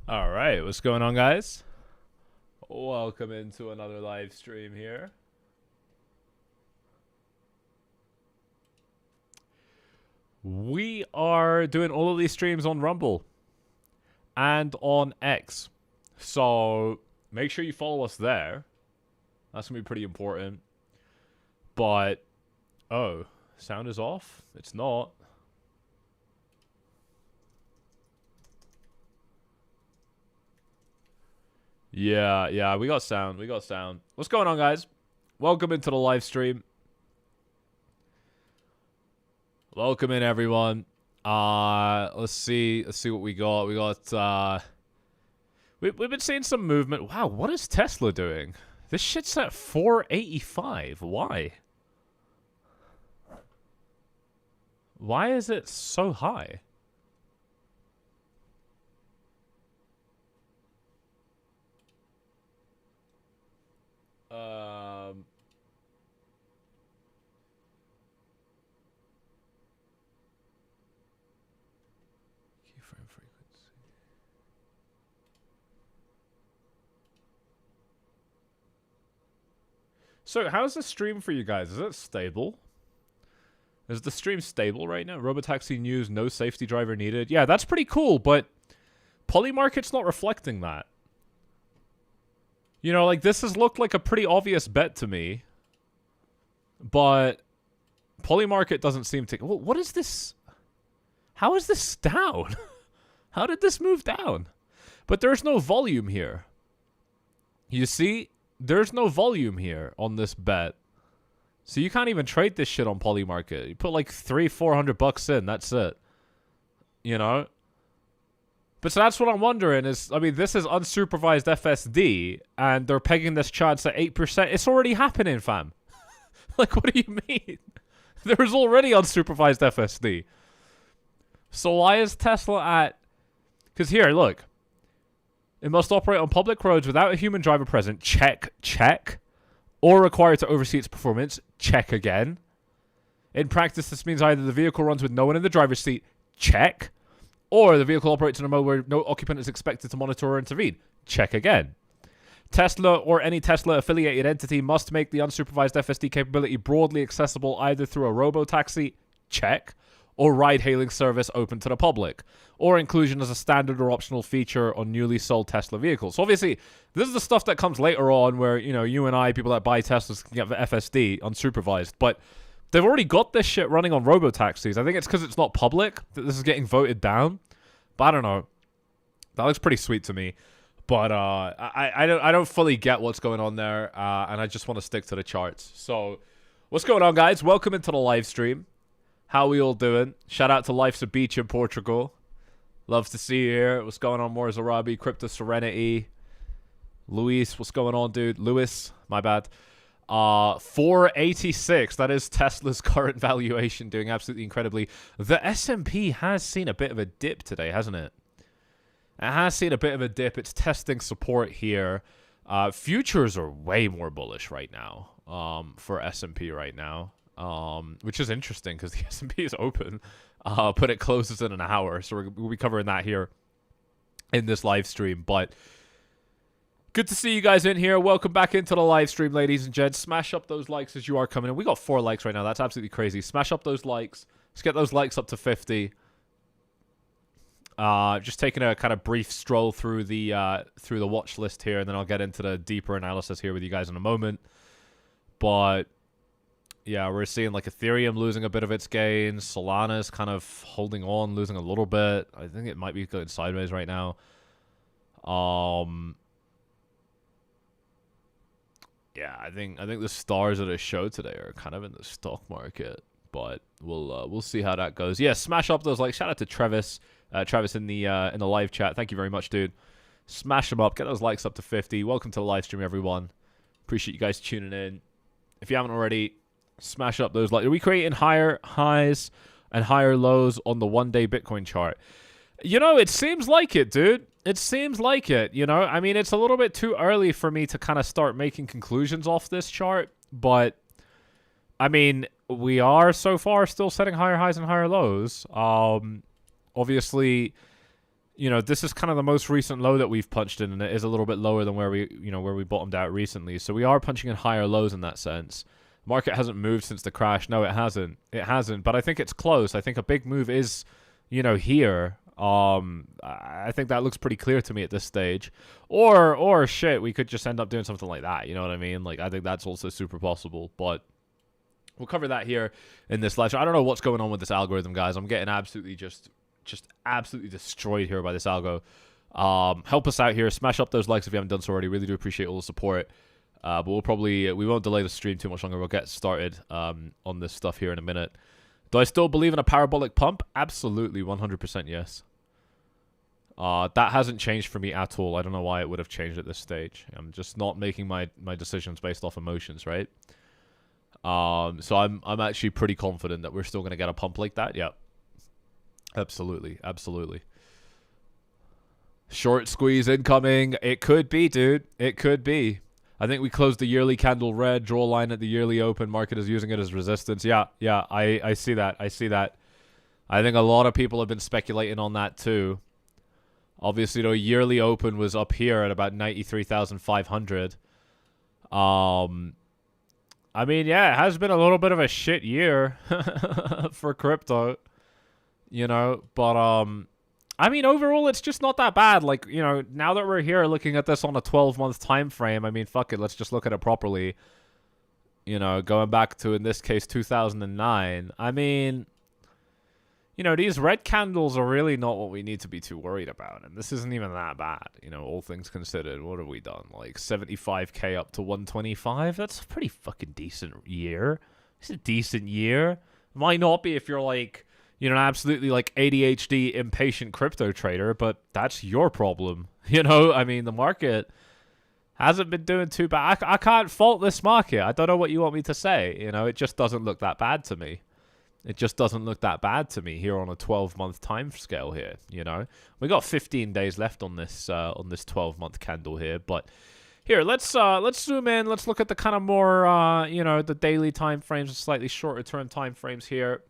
All right, what's going on, guys? Welcome into another live stream here. We are doing all of these streams on Rumble and on X. So make sure you follow us there. That's going to be pretty important. But, oh, sound is off? It's not. Yeah, we got sound. What's going on, guys? Welcome into the live stream. Welcome in, everyone. Let's see what we got. We got, we've been seeing some movement. Wow, what is Tesla doing? This shit's at 485. Why? Why is it so high? Keyframe frequency. So, how's the stream for you guys? Is it stable? Is the stream stable right now? Robotaxi news, no safety driver needed. Yeah, that's pretty cool, but Polymarket's not reflecting that. You know, like, this has looked like a pretty obvious bet to me. But Polymarket doesn't seem to... What is this? How is this down? How did this move down? But there's no volume here. You see? There's no volume here on this bet. So you can't even trade this shit on Polymarket. You put like $300-400 in, that's it. You know? But so that's what I'm wondering is, I mean, this is unsupervised FSD, and they're pegging this chance at 8%. It's already happening, fam. Like, what do you mean? There's already unsupervised FSD. So why is Tesla at... Because here, look. It must operate on public roads without a human driver present. Check. Or required to oversee its performance. Check again. In practice, this means either the vehicle runs with no one in the driver's seat. Check. Or the vehicle operates in a mode where no occupant is expected to monitor or intervene. Check again. Tesla or any Tesla-affiliated entity must make the unsupervised FSD capability broadly accessible either through a robotaxi, check, or ride-hailing service open to the public, or inclusion as a standard or optional feature on newly sold Tesla vehicles. So obviously, this is the stuff that comes later on where, you know, you and I, people that buy Teslas, can get the FSD unsupervised, but they've already got this shit running on robotaxis. I think it's because it's not public that this is getting voted down, but I don't know. That looks pretty sweet to me. But I don't fully get what's going on there, and I just want to stick to the charts. So, what's going on, guys? Welcome into the live stream. How we all doing? Shout out to Life's a Beach in Portugal. Love to see you here. What's going on, Morris Arabi, Crypto Serenity, Luis? What's going on, dude? Lewis, my bad. 486. That is Tesla's current valuation, doing absolutely incredibly. The S&P has seen a bit of a dip today, hasn't it? It has seen a bit of a dip. It's testing support here. Futures are way more bullish right now for S&P right now, which is interesting because the S&P is open, but it closes in an hour. So we'll be covering that here in this live stream. But good to see you guys in here. Welcome back into the live stream, ladies and gents. Smash up those likes as you are coming in. We got 4 likes right now. That's absolutely crazy. Smash up those likes. Let's get those likes up to 50. Just taking a kind of brief stroll through the watch list here, and then I'll get into the deeper analysis here with you guys in a moment. But yeah, we're seeing like Ethereum losing a bit of its gains. Solana's kind of holding on, losing a little bit. I think it might be going sideways right now. Yeah, I think the stars of the show today are kind of in the stock market, but we'll see how that goes. Yeah, smash up those likes. Shout out to Travis. Travis in the live chat. Thank you very much, dude. Smash them up. Get those likes up to 50. Welcome to the live stream, everyone. Appreciate you guys tuning in. If you haven't already, smash up those likes. Are we creating higher highs and higher lows on the one-day Bitcoin chart? You know, it seems like it, dude. It seems like it, you know? I mean, it's a little bit too early for me to kind of start making conclusions off this chart, but I mean, we are so far still setting higher highs and higher lows. Obviously, you know, this is kind of the most recent low that we've punched in, and it is a little bit lower than where we, you know, where we bottomed out recently. So we are punching in higher lows in that sense. Market hasn't moved since the crash. No, it hasn't. It hasn't. But I think it's close. I think a big move is, you know, here. I think that looks pretty clear to me at this stage. Or shit, we could just end up doing something like that. You know what I mean? Like, I think that's also super possible. But we'll cover that here in this lecture. I don't know what's going on with this algorithm, guys. I'm getting absolutely just absolutely destroyed here by this algo. Help us out here. Smash up those likes if you haven't done so already. Really do appreciate all the support. But we won't delay the stream too much longer. We'll get started on this stuff here in a minute. Do I still believe in a parabolic pump? Absolutely, 100% yes. That hasn't changed for me at all. I don't know why it would have changed at this stage. I'm just not making my decisions based off emotions, right? So I'm actually pretty confident that we're still going to get a pump like that. Yeah. Absolutely. Absolutely. Short squeeze incoming. It could be, dude. It could be. I think we closed the yearly candle red. Draw a line at the yearly open. Market is using it as resistance. Yeah. I see that. I see that. I think a lot of people have been speculating on that too. Obviously, the yearly open was up here at about 93,500. I mean, yeah, it has been a little bit of a shit year for crypto, you know, but I mean, overall, it's just not that bad. Like, you know, now that we're here looking at this on a 12-month time frame, I mean, fuck it, let's just look at it properly. You know, going back to, in this case, 2009. I mean, you know, these red candles are really not what we need to be too worried about. And this isn't even that bad, you know, all things considered. What have we done? Like 75K up to 125? That's a pretty fucking decent year. It's a decent year. It might not be if you're like, you know, absolutely like ADHD impatient crypto trader, but that's your problem. You know, I mean, the market hasn't been doing too bad. I can't fault this market. I don't know what you want me to say. You know, it just doesn't look that bad to me. It just doesn't look that bad to me here on a 12-month time scale here, you know. We got 15 days left on this 12-month candle here, but here, let's zoom in. Let's look at the kind of more you know, the daily time frames, slightly shorter term time frames here.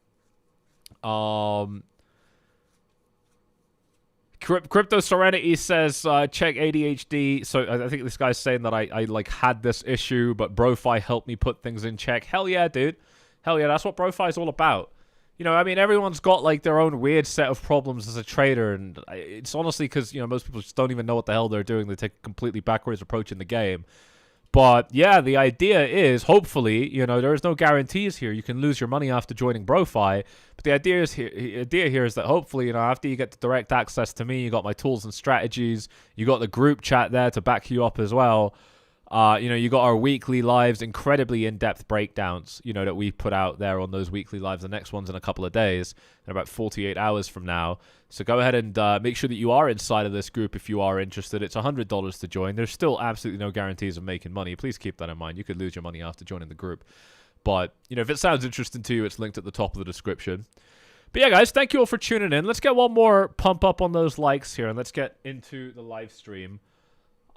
Crypto Serenity says check ADHD. So I think this guy's saying that I like had this issue, but BroFi helped me put things in check. Hell yeah, dude. Hell yeah, that's what BroFi is all about. You know, I mean, everyone's got like their own weird set of problems as a trader, and it's honestly because, you know, most people just don't even know what the hell they're doing. They take a completely backwards approach in the game. But yeah, the idea is, hopefully, you know, there is no guarantees here. You can lose your money after joining BroFi, but the idea here is that hopefully, you know, after you get the direct access to me, you got my tools and strategies, you got the group chat there to back you up as well. You know, you got our weekly lives, incredibly in-depth breakdowns, you know, that we put out there on those weekly lives. The next one's in a couple of days, in about 48 hours from now. So go ahead and make sure that you are inside of this group if you are interested. It's $100 to join. There's still absolutely no guarantees of making money. Please keep that in mind. You could lose your money after joining the group. But, you know, if it sounds interesting to you, it's linked at the top of the description. But yeah, guys, thank you all for tuning in. Let's get one more pump up on those likes here, and let's get into the live stream.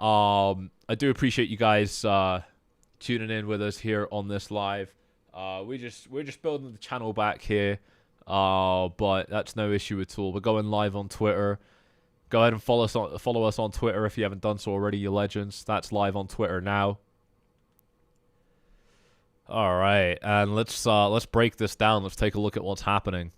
I do appreciate you guys tuning in with us here on this live. We're just building the channel back here, but that's no issue at all. We're going live on Twitter. Go ahead and follow us on Twitter if you haven't done so already, you legends. That's live on Twitter now. All right, and let's break this down. Let's take a look at what's happening.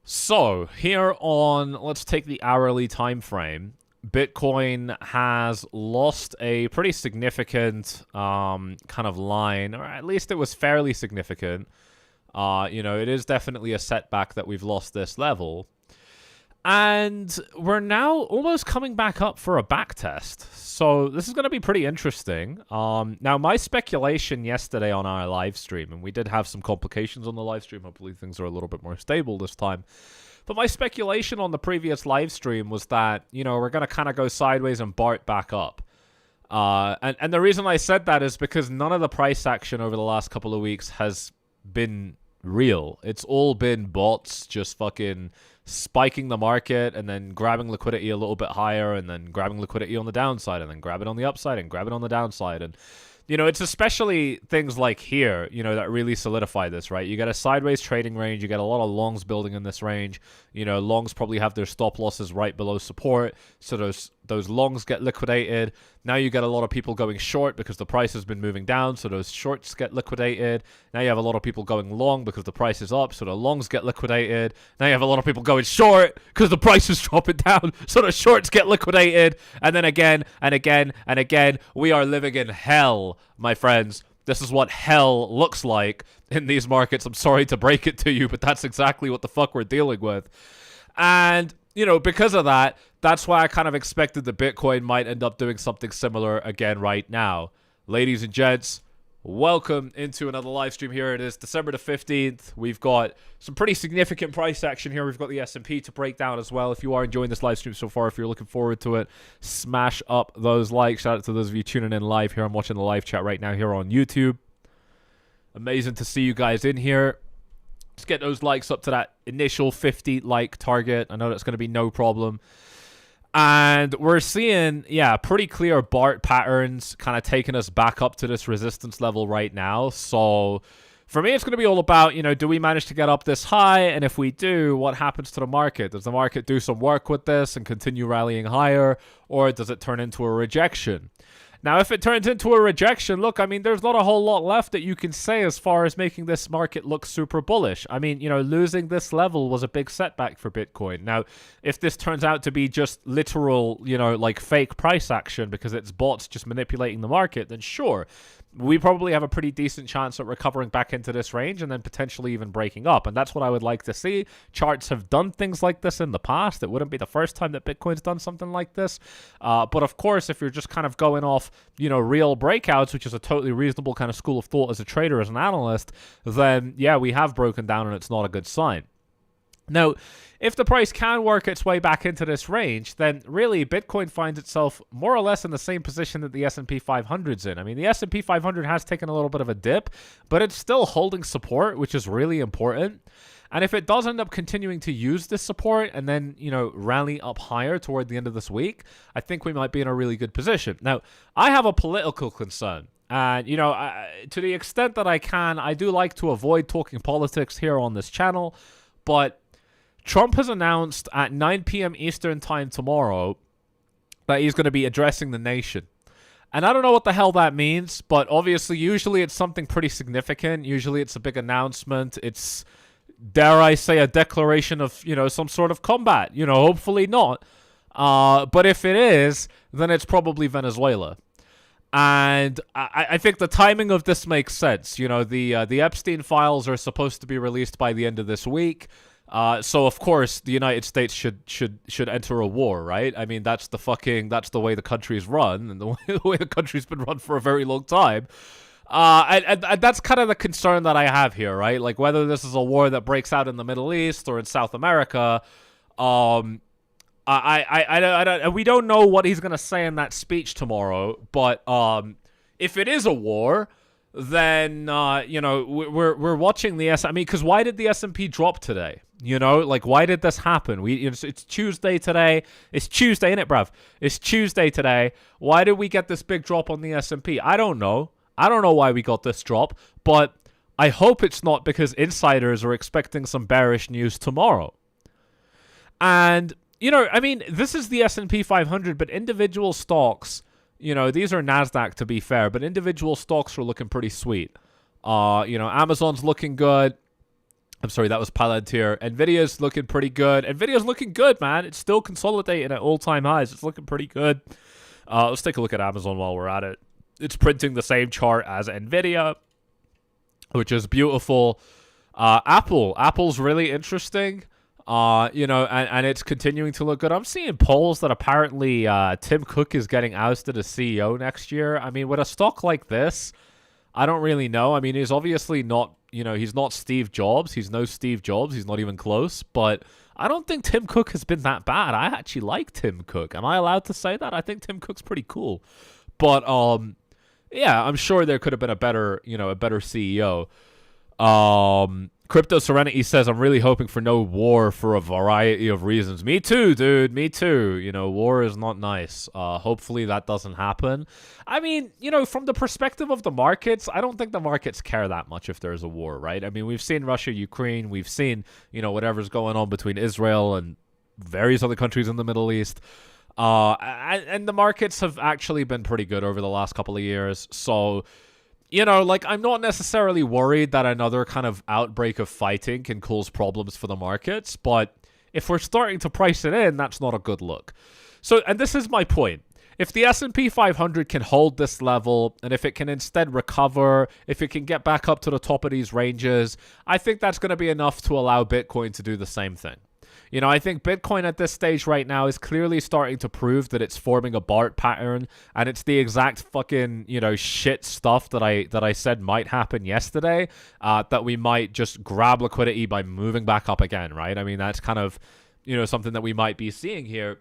So here on, let's take the hourly time frame. Bitcoin has lost a pretty significant kind of line, or at least it was fairly significant. You know, it is definitely a setback that we've lost this level. And we're now almost coming back up for a back test. So this is going to be pretty interesting. Now, my speculation yesterday on our live stream, and we did have some complications on the live stream. Hopefully things are a little bit more stable this time. But my speculation on the previous live stream was that, you know, we're going to kind of go sideways and BART back up. And the reason I said that is because none of the price action over the last couple of weeks has been real. It's all been bots just fucking spiking the market and then grabbing liquidity a little bit higher and then grabbing liquidity on the downside and then grab it on the upside and grab it on the downside. And you know, it's especially things like here, you know, that really solidify this, right? You get a sideways trading range. You get a lot of longs building in this range. You know, longs probably have their stop losses right below support. So those longs get liquidated. Now you get a lot of people going short because the price has been moving down. So those shorts get liquidated. Now you have a lot of people going long because the price is up. So the longs get liquidated. Now you have a lot of people going short because the price is dropping down. So the shorts get liquidated. And then again and again and again, we are living in hell, my friends. This is what hell looks like in these markets. I'm sorry to break it to you, but that's exactly what the fuck we're dealing with. And, you know, because of that, that's why I kind of expected the Bitcoin might end up doing something similar again right now. Ladies and gents, welcome into another live stream. Here it is, December the 15th. We've got some pretty significant price action here. We've got the S&P to break down as well. If you are enjoying this live stream so far, if you're looking forward to it, smash up those likes. Shout out to those of you tuning in live here. I'm watching the live chat right now here on YouTube. Amazing to see you guys in here. Let's get those likes up to that initial 50 like target. I know that's going to be no problem. And we're seeing, yeah, pretty clear BART patterns kind of taking us back up to this resistance level right now. So for me, it's going to be all about, you know, do we manage to get up this high? And if we do, what happens to the market? Does the market do some work with this and continue rallying higher? Or does it turn into a rejection? Now, if it turns into a rejection, look, I mean, there's not a whole lot left that you can say as far as making this market look super bullish. I mean, you know, losing this level was a big setback for Bitcoin. Now, if this turns out to be just literal, you know, like fake price action because it's bots just manipulating the market, then sure, we probably have a pretty decent chance at recovering back into this range and then potentially even breaking up. And that's what I would like to see. Charts have done things like this in the past. It wouldn't be the first time that Bitcoin's done something like this. But of course, if you're just kind of going off, you know, real breakouts, which is a totally reasonable kind of school of thought as a trader, as an analyst, then yeah, we have broken down and it's not a good sign. Now, if the price can work its way back into this range, then really Bitcoin finds itself more or less in the same position that the S&P 500's in. I mean, the S&P 500 has taken a little bit of a dip, but it's still holding support, which is really important. And if it does end up continuing to use this support and then, you know, rally up higher toward the end of this week, I think we might be in a really good position. Now, I have a political concern. And, you know, to the extent that I can, I do like to avoid talking politics here on this channel, but Trump has announced at 9 p.m. Eastern time tomorrow that he's going to be addressing the nation. And I don't know what the hell that means, but obviously, usually it's something pretty significant. Usually it's a big announcement. It's, dare I say, a declaration of, you know, some sort of combat. You know, hopefully not. But if it is, then it's probably Venezuela. And I think the timing of this makes sense. You know, the Epstein files are supposed to be released by the end of this week. So of course the United States should enter a war, right? I mean, that's the way the country's run, and the way the country's been run for a very long time. And that's kind of the concern that I have here, right? Like whether this is a war that breaks out in the Middle East or in South America. We don't know what he's gonna say in that speech tomorrow, but if it is a war, then you know, we're watching the I mean, because why did the S&P drop today? You know, like, why did this happen? It's Tuesday today. It's Tuesday, innit, bruv? It's Tuesday today. Why did we get this big drop on the S&P? I don't know. I don't know why we got this drop, but I hope it's not because insiders are expecting some bearish news tomorrow. And, you know, I mean, this is the S&P 500, but individual stocks, you know, these are NASDAQ to be fair, but individual stocks are looking pretty sweet. You know, Amazon's looking good. I'm sorry, that was Palantir. Nvidia's looking pretty good. Nvidia's looking good, man. It's still consolidating at all-time highs. It's looking pretty good. Let's take a look at Amazon while we're at it. It's printing the same chart as Nvidia, which is beautiful. Apple's really interesting. You know, and it's continuing to look good. I'm seeing polls that apparently Tim Cook is getting ousted as CEO next year. I mean, with a stock like this, I don't really know. I mean, he's obviously not, you know, he's not Steve Jobs. He's no Steve Jobs. He's not even close. But I don't think Tim Cook has been that bad. I actually like Tim Cook. Am I allowed to say that? I think Tim Cook's pretty cool. But, yeah, I'm sure there could have been a better, you know, a better CEO. Crypto Serenity says, I'm really hoping for no war for a variety of reasons. Me too, dude. Me too. You know, war is not nice. Hopefully that doesn't happen. I mean, you know, from the perspective of the markets, I don't think the markets care that much if there's a war, right? I mean, we've seen Russia, Ukraine. We've seen, you know, whatever's going on between Israel and various other countries in the Middle East. And the markets have actually been pretty good over the last couple of years. So, you know, like, I'm not necessarily worried that another kind of outbreak of fighting can cause problems for the markets, but if we're starting to price it in, that's not a good look. So, and this is my point. If the S&P 500 can hold this level, and if it can instead recover, if it can get back up to the top of these ranges, I think that's going to be enough to allow Bitcoin to do the same thing. You know, I think Bitcoin at this stage right now is clearly starting to prove that it's forming a BART pattern, and it's the exact fucking, you know, shit stuff that I said might happen yesterday, that we might just grab liquidity by moving back up again, right? I mean, that's kind of, you know, something that we might be seeing here.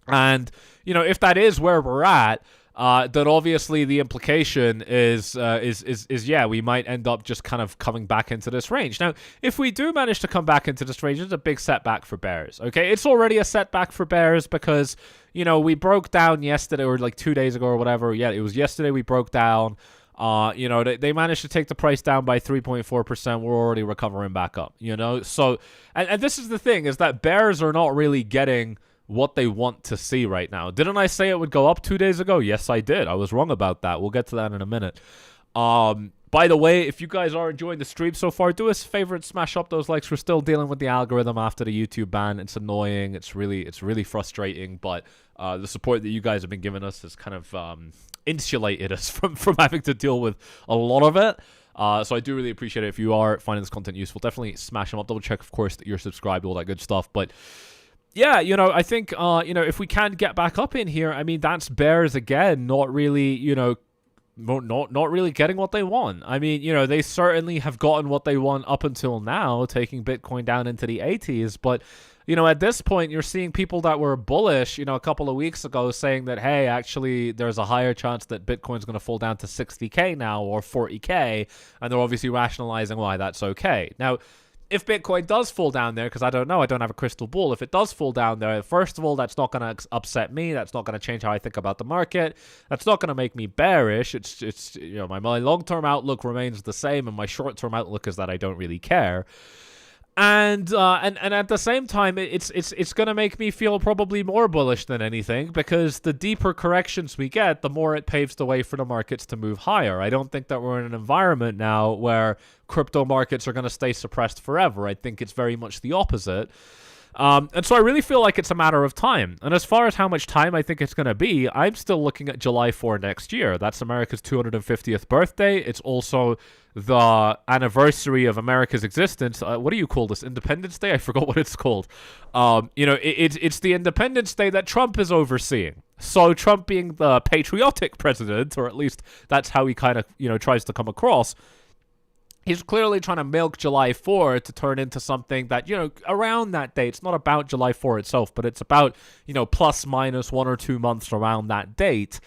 And, you know, if that is where we're at, then obviously the implication is yeah, we might end up just kind of coming back into this range. Now, if we do manage to come back into this range, it's a big setback for bears. Okay, it's already a setback for bears because, you know, we broke down yesterday or like 2 days ago or whatever. Yeah, it was yesterday we broke down. You know, they managed to take the price down by 3.4%. We're already recovering back up, you know? So, and this is the thing, is that bears are not really getting what they want to see right now. Didn't I say it would go up 2 days ago? Yes, I did. I was wrong about that. We'll get to that in a minute. By the way, if you guys are enjoying the stream so far, do us a favor and smash up those likes. We're still dealing with the algorithm after the YouTube ban. It's annoying. It's really frustrating. But the support that you guys have been giving us has kind of insulated us from having to deal with a lot of it. So I do really appreciate it. If you are finding this content useful, definitely smash them up. Double check, of course, that you're subscribed, all that good stuff. But yeah, you know, I think, you know, if we can get back up in here, I mean, that's bears again, not really, you know, not really getting what they want. I mean, you know, they certainly have gotten what they want up until now, taking Bitcoin down into the 80s. But, you know, at this point, you're seeing people that were bullish, you know, a couple of weeks ago saying that, hey, actually, there's a higher chance that Bitcoin's going to fall down to 60K now or 40K. And they're obviously rationalizing why that's okay. Now, if Bitcoin does fall down there, because I don't know, I don't have a crystal ball. If it does fall down there, first of all, that's not going to upset me. That's not going to change how I think about the market. That's not going to make me bearish. It's you know, my long-term outlook remains the same, and my short-term outlook is that I don't really care. And at the same time, it's going to make me feel probably more bullish than anything, because the deeper corrections we get, the more it paves the way for the markets to move higher. I don't think that we're in an environment now where crypto markets are going to stay suppressed forever. I think it's very much the opposite. And so I really feel like it's a matter of time. And as far as how much time I think it's going to be, I'm still looking at July 4 next year. That's America's 250th birthday. It's also the anniversary of America's existence. What do you call this? Independence Day? I forgot what it's called. You know, it's the Independence Day that Trump is overseeing. So Trump, being the patriotic president, or at least that's how he kind of, you know, tries to come across, he's clearly trying to milk July 4 to turn into something that, you know, around that date. It's not about July 4 itself, but it's about, you know, plus minus 1 or 2 months around that date.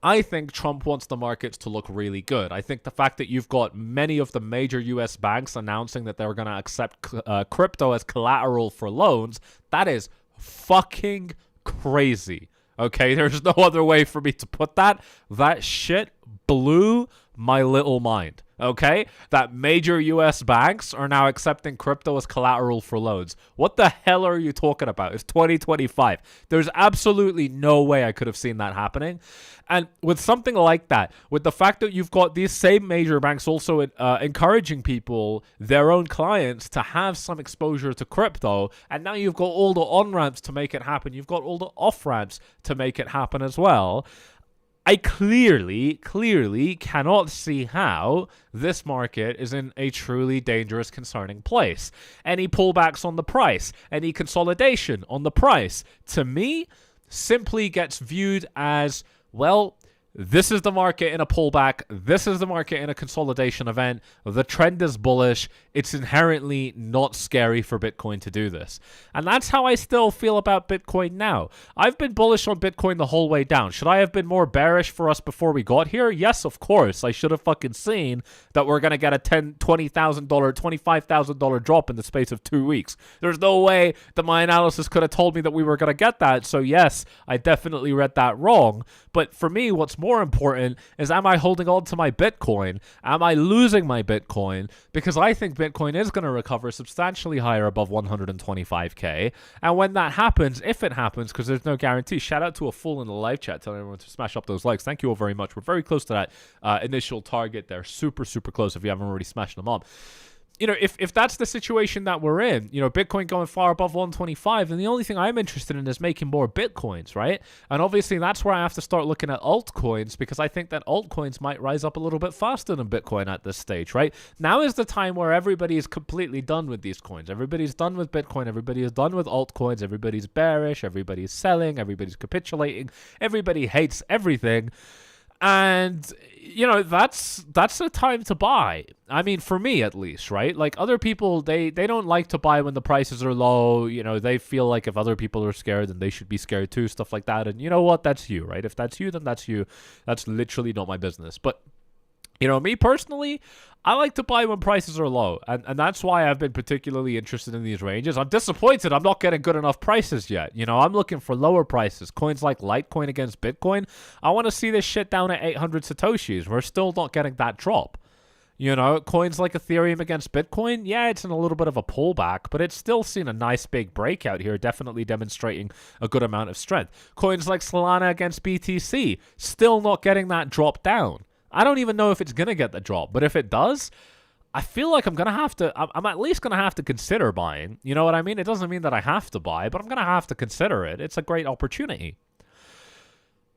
I think Trump wants the markets to look really good. I think the fact that you've got many of the major U.S. banks announcing that they're going to accept crypto as collateral for loans, that is fucking crazy. Okay, there's no other way for me to put that. That shit blew my little mind. Okay, that major U.S. banks are now accepting crypto as collateral for loans. What the hell are you talking about? It's 2025. There's absolutely no way I could have seen that happening. And with something like that, with the fact that you've got these same major banks also encouraging people, their own clients, to have some exposure to crypto, and now you've got all the on-ramps to make it happen. You've got all the off-ramps to make it happen as well. I clearly cannot see how this market is in a truly dangerous, concerning place. Any pullbacks on the price, any consolidation on the price, to me, simply gets viewed as, well, this is the market in a pullback. This is the market in a consolidation event. The trend is bullish. it's inherently not scary for Bitcoin to do this. And that's how I still feel about Bitcoin now. I've been bullish on Bitcoin the whole way down. Should I have been more bearish for us before we got here? Yes, of course. I should have fucking seen that we're going to get a $10,000, $20,000, $25,000 drop in the space of 2 weeks. There's no way that my analysis could have told me that we were going to get that. So yes, I definitely read that wrong. But for me, what's more important is, am I holding on to my Bitcoin? Am I losing my Bitcoin? Because I think Bitcoin is going to recover substantially higher above 125k. And when that happens, if it happens, because there's no guarantee, shout out to a fool in the live chat telling everyone to smash up those likes. Thank you all very much. We're very close to that initial target there. Super, super close if you haven't already smashed them up. You know, if that's the situation that we're in, you know, Bitcoin going far above 125, then the only thing I'm interested in is making more Bitcoins, right? And obviously that's where I have to start looking at altcoins, because I think that altcoins might rise up a little bit faster than Bitcoin at this stage, right? Now is the time where everybody is completely done with these coins. Everybody's done with Bitcoin. Everybody is done with altcoins. Everybody's bearish. Everybody's selling. Everybody's capitulating. Everybody hates everything. And, you know, that's the time to buy. I mean, for me at least, right? Like, other people, they don't like to buy when the prices are low. You know, they feel like if other people are scared, then they should be scared too, stuff like that. And you know what? That's you, right? If that's you, then that's you. That's literally not my business. But, you know, me personally, I like to buy when prices are low. And that's why I've been particularly interested in these ranges. I'm disappointed I'm not getting good enough prices yet. You know, I'm looking for lower prices. Coins like Litecoin against Bitcoin, I want to see this shit down at 800 Satoshis. We're still not getting that drop. You know, coins like Ethereum against Bitcoin, yeah, it's in a little bit of a pullback, but it's still seen a nice big breakout here, definitely demonstrating a good amount of strength. Coins like Solana against BTC, still not getting that drop down. I don't even know if it's going to get the drop, but if it does, I feel like I'm at least going to have to consider buying. You know what I mean? It doesn't mean that I have to buy, but I'm going to have to consider it. It's a great opportunity.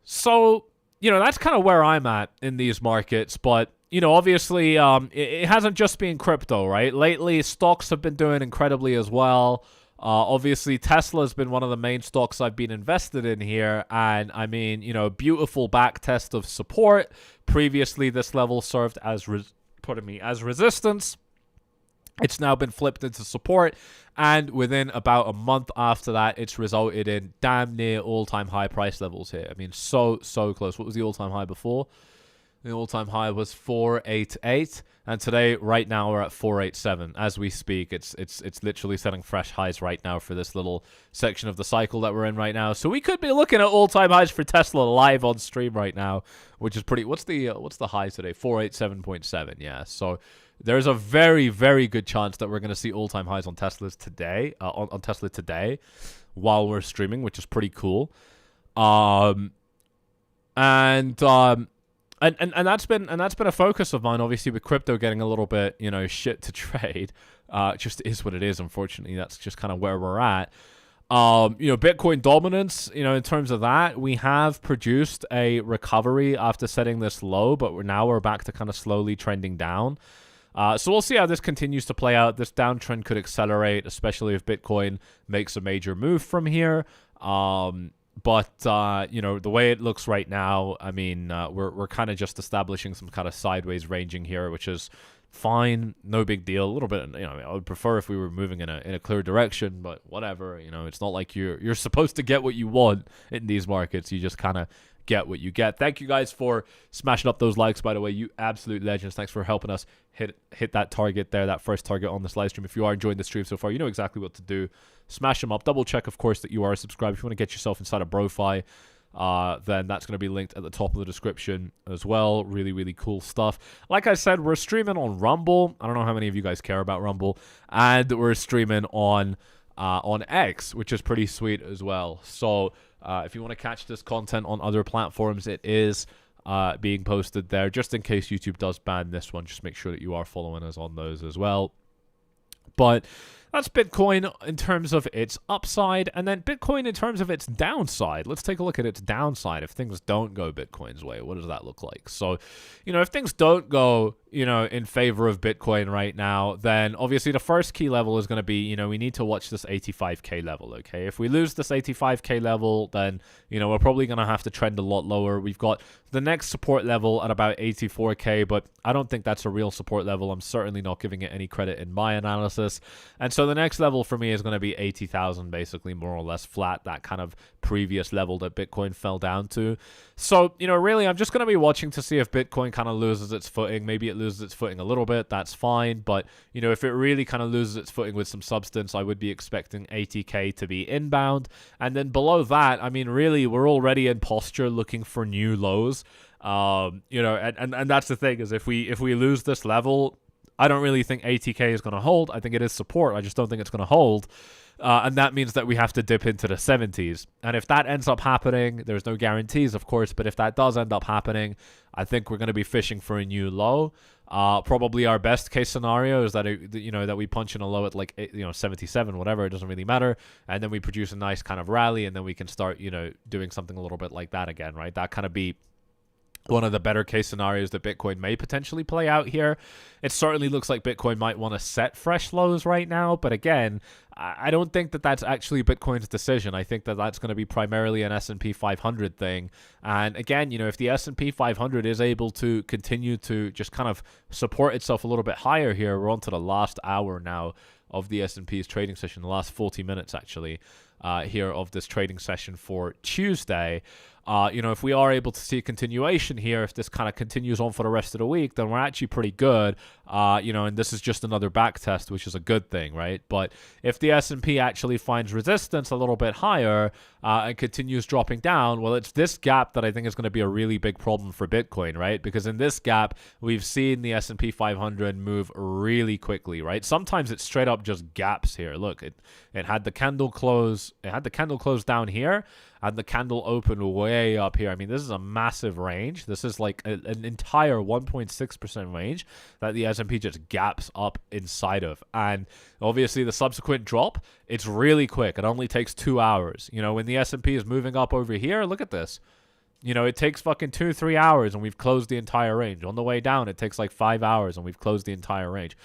So, you know, that's kind of where I'm at in these markets, but, you know, obviously, it hasn't just been crypto, right? Lately, stocks have been doing incredibly as well. Obviously, Tesla has been one of the main stocks I've been invested in here. And I mean, you know, beautiful back test of support. Previously, this level served as, as resistance. It's now been flipped into support. And within about a month after that, it's resulted in damn near all-time high price levels here. I mean, so close. What was the all-time high before? The all-time high was 488, and today, right now, we're at 487 as we speak. It's literally setting fresh highs right now for this little section of the cycle that we're in right now. So we could be looking at all-time highs for Tesla live on stream right now, which is pretty. What's the high today? 487.7. Yeah. So there's a very, very good chance that we're going to see all-time highs on Teslas today. On Tesla today, while we're streaming, which is pretty cool. And that's been a focus of mine, obviously, with crypto getting a little bit, you know, shit to trade. It just is what it is, unfortunately. That's just kind of where we're at. You know, Bitcoin dominance, you know, in terms of that, we have produced a recovery after setting this low, but we're back to kind of slowly trending down. So we'll see how this continues to play out. This downtrend could accelerate, especially if Bitcoin makes a major move from here. But, you know, the way it looks right now, I mean, we're kind of just establishing some kind of sideways ranging here, which is fine. No big deal. A little bit, you know, I would prefer if we were moving in a clear direction, but whatever. You know, it's not like you're supposed to get what you want in these markets. You just kind of get what you get. Thank you guys for smashing up those likes, by the way. You absolute legends. Thanks for helping us hit that target there, that first target on this live stream. If you are enjoying the stream so far, you know exactly what to do. Smash them up. Double check, of course, that you are subscribed. If you want to get yourself inside of BroFi, then that's going to be linked at the top of the description as well. Really, really cool stuff. Like I said, we're streaming on Rumble. I don't know how many of you guys care about Rumble. And we're streaming on X, which is pretty sweet as well. So if you want to catch this content on other platforms, it is being posted there. Just in case YouTube does ban this one, just make sure that you are following us on those as well. But that's Bitcoin in terms of its upside, and then Bitcoin in terms of its downside. Let's take a look at its downside. If things don't go Bitcoin's way, what does that look like? So, you know, if things don't go, in favor of Bitcoin right now, then obviously the first key level is going to be, we need to watch this 85K level, okay? If we lose this 85K level, then, we're probably going to have to trend a lot lower. We've got the next support level at about 84K, but I don't think that's a real support level. I'm certainly not giving it any credit in my analysis. And so the next level for me is going to be 80,000, basically more or less flat, that kind of previous level that Bitcoin fell down to. So, really, I'm just going to be watching to see if Bitcoin kind of loses its footing. Maybe it loses its footing a little bit. That's fine. But, if it really kind of loses its footing with some substance, I would be expecting 80K to be inbound. And then below that, I mean, really, we're already in posture looking for new lows. And that's the thing, is if we lose this level, I don't really think 80K is going to hold. I think it is support. I just don't think it's going to hold. And that means that we have to dip into the 70s. And if that ends up happening, there's no guarantees, of course, but if that does end up happening, I think we're going to be fishing for a new low. Probably our best case scenario is that, that we punch in a low at like, 77, whatever, it doesn't really matter. And then we produce a nice kind of rally, and then we can start, doing something a little bit like that again, right? That kind of be one of the better case scenarios that Bitcoin may potentially play out here. It certainly looks like Bitcoin might want to set fresh lows right now, but again, I don't think that that's actually Bitcoin's decision. I think that that's going to be primarily an S&P 500 thing. And again, if the S&P 500 is able to continue to just kind of support itself a little bit higher here, we're on to the last hour now of the S&P's trading session, the last 40 minutes actually, here of this trading session for Tuesday. If we are able to see a continuation here, if this kind of continues on for the rest of the week, then we're actually pretty good. And this is just another back test, which is a good thing, right? But if the S&P actually finds resistance a little bit higher and continues dropping down, well, it's this gap that I think is going to be a really big problem for Bitcoin, right? Because in this gap, we've seen the S&P 500 move really quickly, right? Sometimes it's straight up just gaps here. Look, it had the candle close. It had the candle close down here, and the candle opened way up here. I mean, this is a massive range. This is like an entire 1.6% range that the S&P just gaps up inside of. And obviously the subsequent drop, it's really quick. It only takes 2 hours. When the S&P is moving up over here, look at this. It takes fucking 2-3 hours and we've closed the entire range. On the way down, it takes like 5 hours and we've closed the entire range.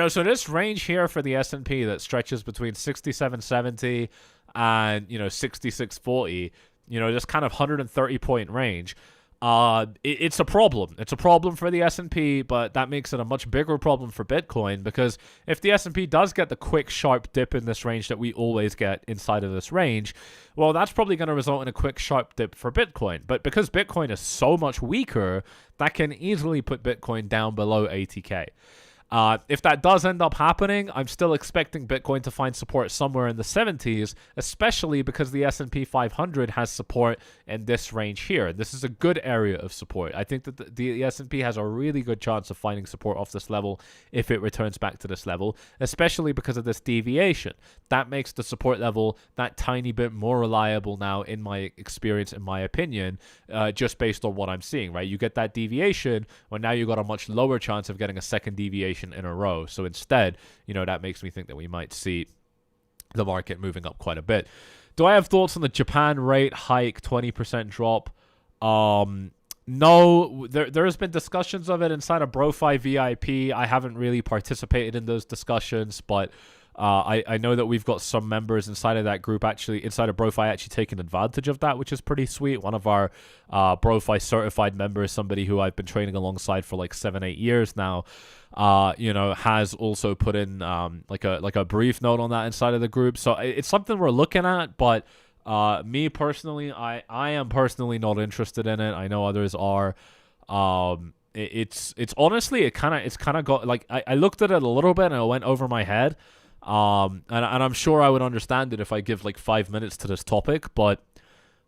So this range here for the S&P that stretches between 6770 and 6640, this kind of 130 point range, it's a problem. It's a problem for the S&P, but that makes it a much bigger problem for Bitcoin, because if the S&P does get the quick sharp dip in this range that we always get inside of this range, well, that's probably going to result in a quick sharp dip for Bitcoin. But because Bitcoin is so much weaker, that can easily put Bitcoin down below 80K. If that does end up happening, I'm still expecting Bitcoin to find support somewhere in the 70s, especially because the S&P 500 has support in this range here. This is a good area of support. I think that the S&P has a really good chance of finding support off this level if it returns back to this level, especially because of this deviation. That makes the support level that tiny bit more reliable now, in my experience, in my opinion, just based on what I'm seeing, right? You get that deviation, well, now you've got a much lower chance of getting a second deviation in a row. So instead, that makes me think that we might see the market moving up quite a bit. Do I have thoughts on the Japan rate hike, 20% drop? No, there has been discussions of it inside of BroFi VIP. I haven't really participated in those discussions, but I know that we've got some members inside of that group, actually, inside of BroFi, actually taking advantage of that, which is pretty sweet. One of our BroFi certified members, somebody who I've been training alongside for like 7-8 years now, has also put in like a brief note on that inside of the group. So it's something we're looking at, but me personally, I am personally not interested in it. I know others are. It's honestly, it's kind of got, like, I looked at it a little bit and it went over my head. And I'm sure I would understand it if I give like 5 minutes to this topic, but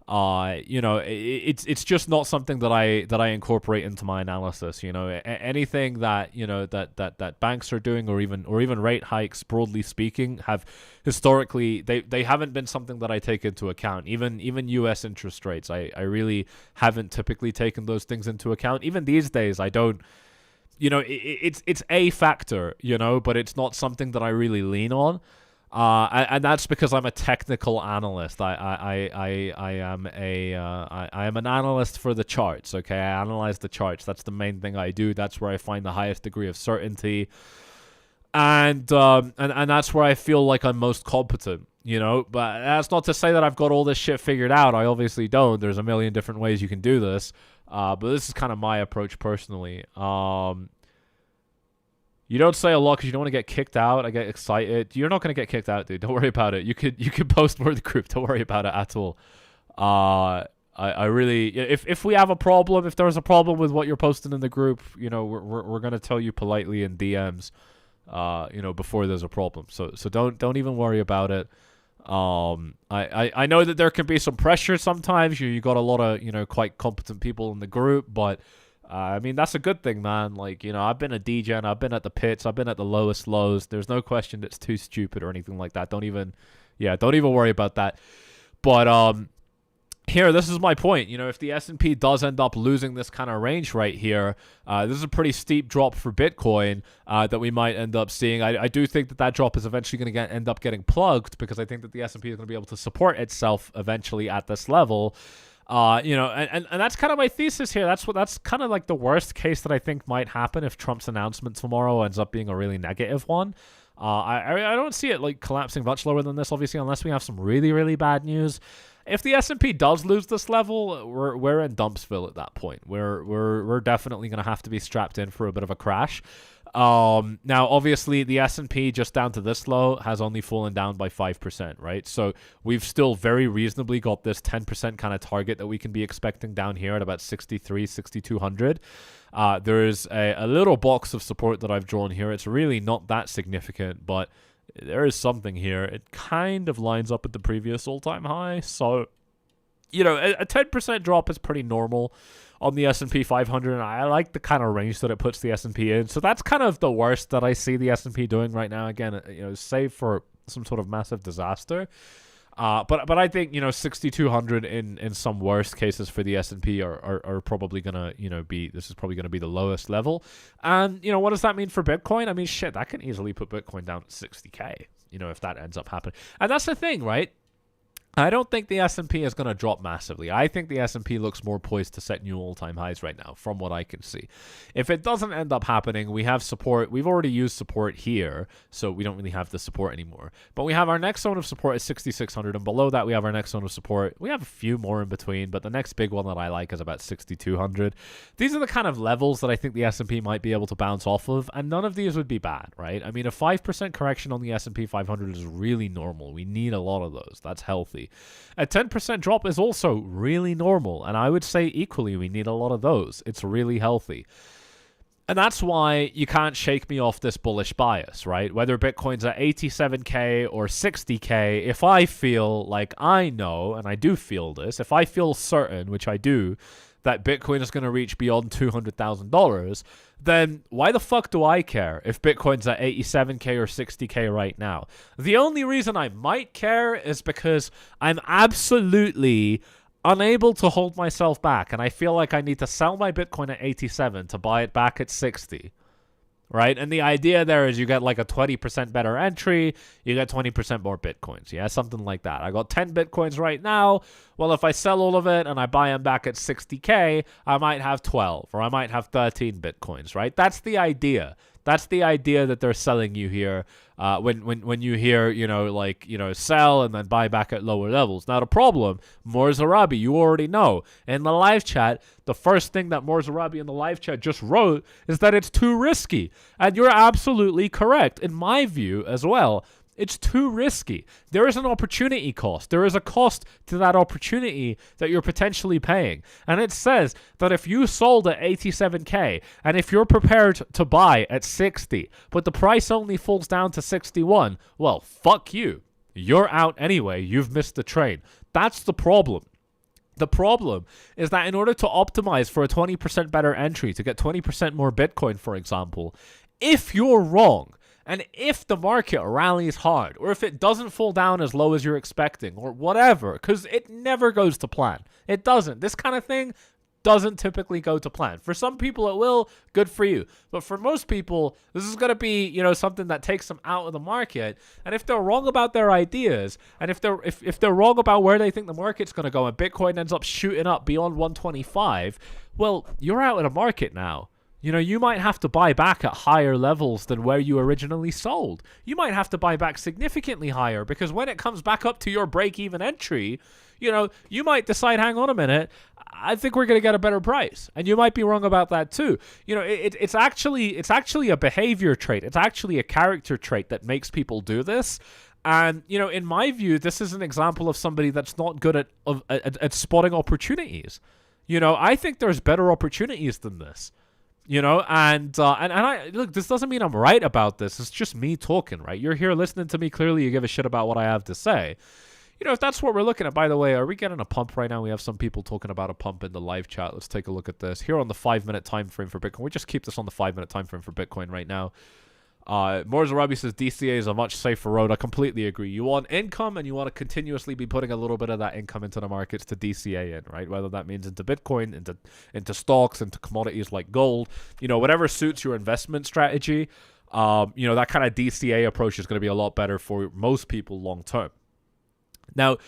it's just not something that I incorporate into my analysis. Anything that that banks are doing, or even rate hikes, broadly speaking, have historically, they haven't been something that I take into account. Even U.S. interest rates, I really haven't typically taken those things into account. Even these days, I don't. It's a factor, but it's not something that I really lean on. And that's because I'm a technical analyst. I am I am an analyst for the charts. Okay, I analyze the charts. That's the main thing I do. That's where I find the highest degree of certainty, and that's where I feel like I'm most competent. You know, but that's not to say that I've got all this shit figured out. I obviously don't. There's a million different ways you can do this. But this is kind of my approach personally. You don't say a lot because you don't want to get kicked out. I get excited. You're not going to get kicked out, dude. Don't worry about it. You could post more in the group. Don't worry about it at all. I really, if we have a problem, if there's a problem with what you're posting in the group, you know, we're going to tell you politely in DMs, you know, before there's a problem. So don't even worry about it. I know that there can be some pressure sometimes. You got a lot of, you know, quite competent people in the group, but I mean, that's a good thing, man. Like, you know, I've been a DJ, I've been at the pits, I've been at the lowest lows. There's no question it's too stupid or anything like that. Don't even worry about that. But here, this is my point. You know, if the S&P does end up losing this kind of range right here, this is a pretty steep drop for Bitcoin that we might end up seeing. I do think that drop is eventually going to end up getting plugged, because I think that the S&P is going to be able to support itself eventually at this level. You know, and that's kind of my thesis here. That's kind of like the worst case that I think might happen if Trump's announcement tomorrow ends up being a really negative one. I don't see it like collapsing much lower than this, obviously, unless we have some really, really bad news. If the S&P does lose this level, we're in Dumpsville at that point. We're definitely going to have to be strapped in for a bit of a crash. Now, obviously, the S&P just down to this low has only fallen down by 5%, right? So we've still very reasonably got this 10% kind of target that we can be expecting down here at about 63, 6,200. There's a little box of support that I've drawn here. It's really not that significant, but there is something here. It kind of lines up with the previous all-time high. So, you know, a 10% drop is pretty normal on the S&P 500, and I like the kind of range that it puts the S&P in. So that's kind of the worst that I see the S&P doing right now. Again, you know, save for some sort of massive disaster. But I think, you know, 6,200 in some worst cases for the S&P are probably gonna, you know, this is probably gonna be the lowest level. And, you know, what does that mean for Bitcoin? I mean, shit, that can easily put Bitcoin down to 60K, you know, if that ends up happening. And that's the thing, right? I don't think the S&P is going to drop massively. I think the S&P looks more poised to set new all-time highs right now, from what I can see. If it doesn't end up happening, we have support. We've already used support here, so we don't really have the support anymore. But we have our next zone of support at 6,600, and below that we have our next zone of support. We have a few more in between, but the next big one that I like is about 6,200. These are the kind of levels that I think the S&P might be able to bounce off of, and none of these would be bad, right? I mean, a 5% correction on the S&P 500 is really normal. We need a lot of those. That's healthy. A 10% drop is also really normal, and I would say equally we need a lot of those. It's really healthy. And that's why you can't shake me off this bullish bias, right? Whether Bitcoin's at 87K or 60K, if I feel like I know, and I do feel this, if I feel certain, which I do, that Bitcoin is going to reach beyond $200,000, then why the fuck do I care if Bitcoin's at 87K or 60K right now? The only reason I might care is because I'm absolutely unable to hold myself back, and I feel like I need to sell my Bitcoin at 87 to buy it back at 60. Right? And the idea there is you get like a 20% better entry, you get 20% more Bitcoins. Yeah, something like that. I got 10 Bitcoins right now. Well, if I sell all of it and I buy them back at 60K, I might have 12 or I might have 13 Bitcoins, right? That's the idea. That's the idea that they're selling you here when you hear, you know, like, you know, sell and then buy back at lower levels. Now, the problem, Morzarabi, you already know. In the live chat, the first thing that Morzarabi in the live chat just wrote is that it's too risky. And you're absolutely correct, in my view as well. It's too risky. There is an opportunity cost. There is a cost to that opportunity that you're potentially paying. And it says that if you sold at 87K and if you're prepared to buy at 60, but the price only falls down to 61, well, fuck you. You're out anyway. You've missed the train. That's the problem. The problem is that in order to optimize for a 20% better entry, to get 20% more Bitcoin, for example, if you're wrong, and if the market rallies hard, or if it doesn't fall down as low as you're expecting, or whatever, because it never goes to plan. It doesn't. This kind of thing doesn't typically go to plan. For some people it will, good for you. But for most people, this is going to be, you know, something that takes them out of the market. And if they're wrong about their ideas, and if they're wrong about where they think the market's going to go, and Bitcoin ends up shooting up beyond 125, well, you're out of the market now. You know, you might have to buy back at higher levels than where you originally sold. You might have to buy back significantly higher, because when it comes back up to your break-even entry, you know, you might decide, hang on a minute, I think we're going to get a better price. And you might be wrong about that too. You know, it's actually a behavior trait. It's actually a character trait that makes people do this. And, you know, in my view, this is an example of somebody that's not good at spotting opportunities. You know, I think there's better opportunities than this. You know, and I look, this doesn't mean I'm right about this. It's just me talking, right? You're here listening to me. Clearly, you give a shit about what I have to say. You know, if that's what we're looking at, by the way, are we getting a pump right now? We have some people talking about a pump in the live chat. Let's take a look at this. Here on the 5-minute time frame for Bitcoin. We just keep this on the 5-minute time frame for Bitcoin right now. Morz Arabi says DCA is a much safer road. I completely agree. You want income, and you want to continuously be putting a little bit of that income into the markets to DCA in, right? Whether that means into Bitcoin, into stocks, into commodities like gold, you know, whatever suits your investment strategy. You know, that kind of DCA approach is going to be a lot better for most people long term. Now,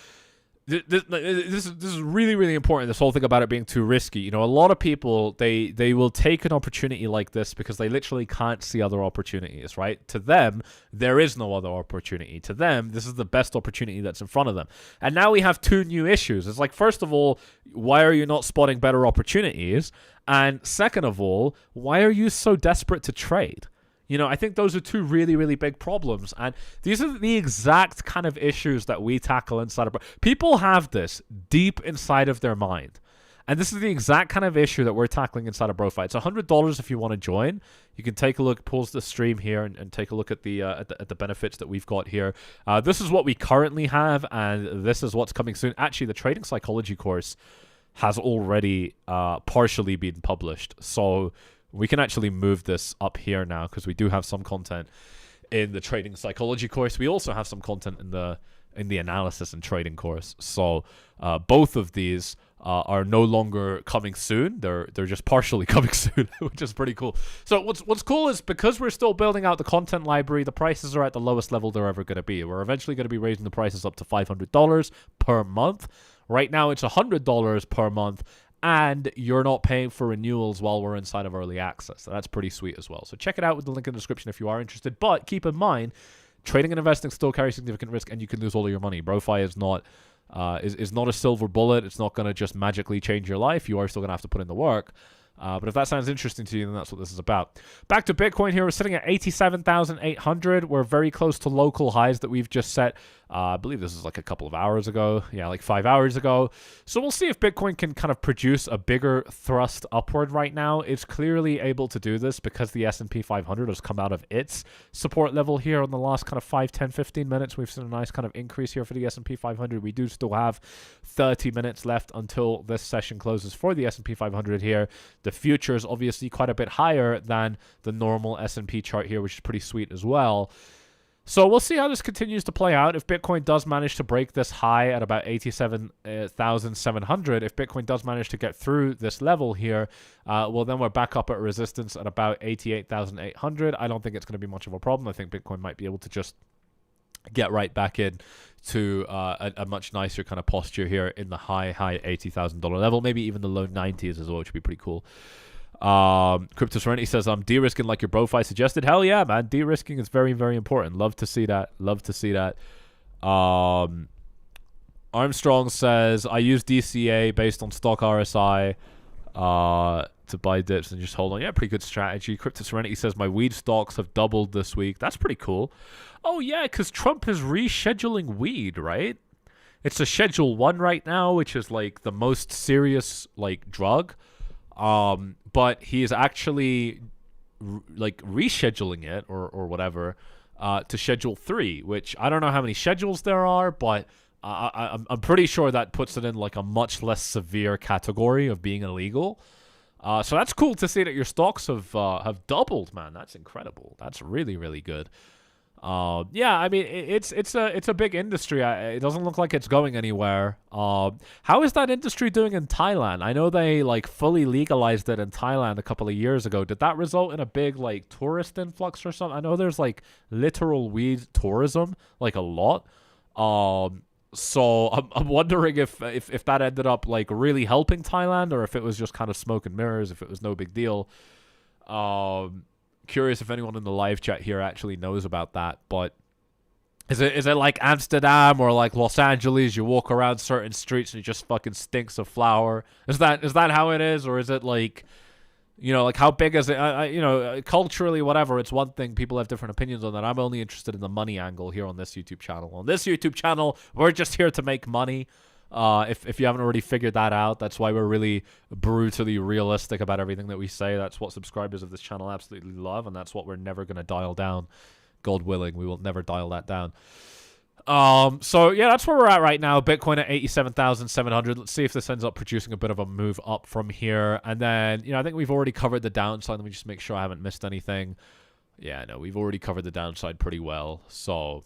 this is really, really important, this whole thing about it being too risky. You know, a lot of people, they will take an opportunity like this because they literally can't see other opportunities, right? To them, there is no other opportunity. To them, this is the best opportunity that's in front of them. And now we have two new issues. It's like, first of all, why are you not spotting better opportunities? And second of all, why are you so desperate to trade? You know, I think those are two really, really big problems. And these are the exact kind of issues that we tackle inside of... People have this deep inside of their mind. And this is the exact kind of issue that we're tackling inside of BroFi. It's $100 if you want to join. You can take a look, pause the stream here, and take a look at the benefits that we've got here. This is what we currently have, and this is what's coming soon. Actually, the trading psychology course has already partially been published. So... we can actually move this up here now because we do have some content in the trading psychology course. We also have some content in the analysis and trading course. So both of these are no longer coming soon. They're just partially coming soon, which is pretty cool. So what's cool is because we're still building out the content library, the prices are at the lowest level they're ever going to be. We're eventually going to be raising the prices up to $500 per month. Right now it's $100 per month. And you're not paying for renewals while we're inside of early access. So that's pretty sweet as well. So check it out with the link in the description if you are interested. But keep in mind, trading and investing still carry significant risk, and you can lose all of your money. BroFi is not a silver bullet. It's not going to just magically change your life. You are still going to have to put in the work. But if that sounds interesting to you, then that's what this is about. Back to Bitcoin here. We're sitting at 87,800. We're very close to local highs that we've just set. I believe this is like a couple of hours ago. Yeah, like 5 hours ago. So we'll see if Bitcoin can kind of produce a bigger thrust upward right now. It's clearly able to do this because the S&P 500 has come out of its support level here in the last kind of 5, 10, 15 minutes. We've seen a nice kind of increase here for the S&P 500. We do still have 30 minutes left until this session closes for the S&P 500 here. The future is obviously quite a bit higher than the normal S&P chart here, which is pretty sweet as well. So we'll see how this continues to play out. If Bitcoin does manage to break this high at about 87,700, if Bitcoin does manage to get through this level here, well, then we're back up at resistance at about 88,800. I don't think it's going to be much of a problem. I think Bitcoin might be able to just get right back in to a much nicer kind of posture here in the high $80,000 level, maybe even the low 90s as well, which would be pretty cool. Crypto Serenity says, I'm de-risking like your BroFi suggested. Hell yeah, man. De-risking is very, very important. Love to see that. Love to see that. Armstrong says, I use DCA based on stock RSI to buy dips and just hold on. Yeah, pretty good strategy. Crypto Serenity says, my weed stocks have doubled this week. That's pretty cool. Oh, yeah, because Trump is rescheduling weed, right? It's a Schedule 1 right now, which is like the most serious like drug. But he is actually like rescheduling it or whatever to Schedule 3, which I don't know how many schedules there are, but I'm pretty sure that puts it in like a much less severe category of being illegal. So that's cool to see that your stocks have doubled, man. That's incredible. That's really, really good. Yeah, I mean, it's a big industry. It doesn't look like it's going anywhere. How is that industry doing in Thailand? I know they like fully legalized it in Thailand a couple of years ago. Did that result in a big like tourist influx or something? I know there's like literal weed tourism, like a lot. So I'm wondering if that ended up like really helping Thailand, or if it was just kind of smoke and mirrors, if it was no big deal. Curious if anyone in the live chat here actually knows about that. But is it like Amsterdam or like Los Angeles? You walk around certain streets and it just fucking stinks of flour. Is that how it is, or is it like, you know, like how big is it? You know, culturally, whatever. It's one thing. People have different opinions on that. I'm only interested in the money angle here on this YouTube channel. On this YouTube channel, we're just here to make money. If you haven't already figured that out, that's why we're really brutally realistic about everything that we say. That's what subscribers of this channel absolutely love, and that's what we're never going to dial down. God willing, we will never dial that down. So yeah, that's where we're at right now. Bitcoin at 87,700. Let's see if this ends up producing a bit of a move up from here. And then, you know, I think we've already covered the downside. Let me just make sure I haven't missed anything. Yeah, no, we've already covered the downside pretty well. So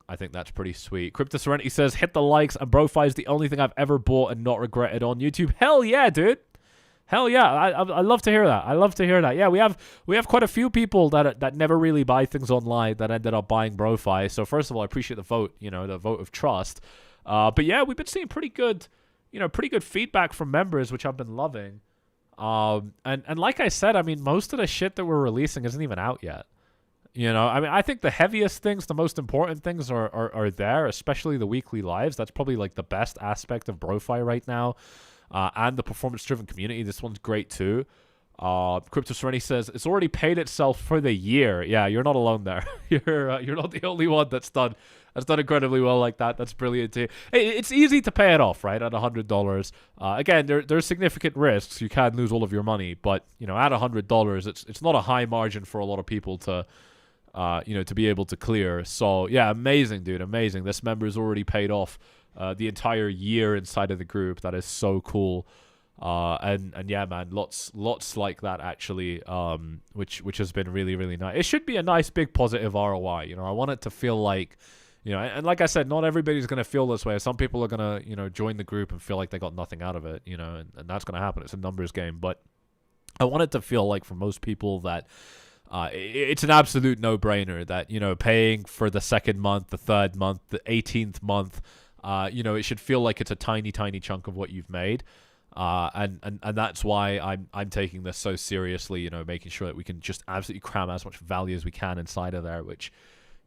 I think that's pretty sweet. Crypto Serenity says, hit the likes, and BroFi is the only thing I've ever bought and not regretted on YouTube. Hell yeah, dude. Hell yeah. I love to hear that. I love to hear that. Yeah, we have quite a few people that never really buy things online that ended up buying BroFi. So first of all, I appreciate the vote, you know, the vote of trust. But yeah, we've been seeing pretty good feedback from members, which I've been loving. And like I said, I mean, most of the shit that we're releasing isn't even out yet. You know, I mean, I think the heaviest things, the most important things are there, especially the weekly lives. That's probably like the best aspect of BroFi right now. And the performance-driven community. This one's great too. Crypto Serenity says, it's already paid itself for the year. Yeah, you're not alone there. You're not the only one that's done incredibly well like that. That's brilliant too. It's easy to pay it off, right? At $100. Again, there's significant risks. You can lose all of your money, but you know, at $100, it's not a high margin for a lot of people to to be able to clear. So yeah, amazing, dude, amazing. This member's already paid off the entire year inside of the group. That is so cool. And yeah, man, lots like that actually, which has been really, really nice. It should be a nice big positive ROI. You know, I want it to feel like, you know, and like I said, not everybody's going to feel this way. Some people are going to, you know, join the group and feel like they got nothing out of it, you know, and that's going to happen. It's a numbers game. But I want it to feel like for most people that it's an absolute no-brainer that, you know, paying for the second month, the third month, the 18th month, you know, it should feel like it's a tiny, tiny chunk of what you've made. And that's why I'm taking this so seriously, you know, making sure that we can just absolutely cram as much value as we can inside of there, which,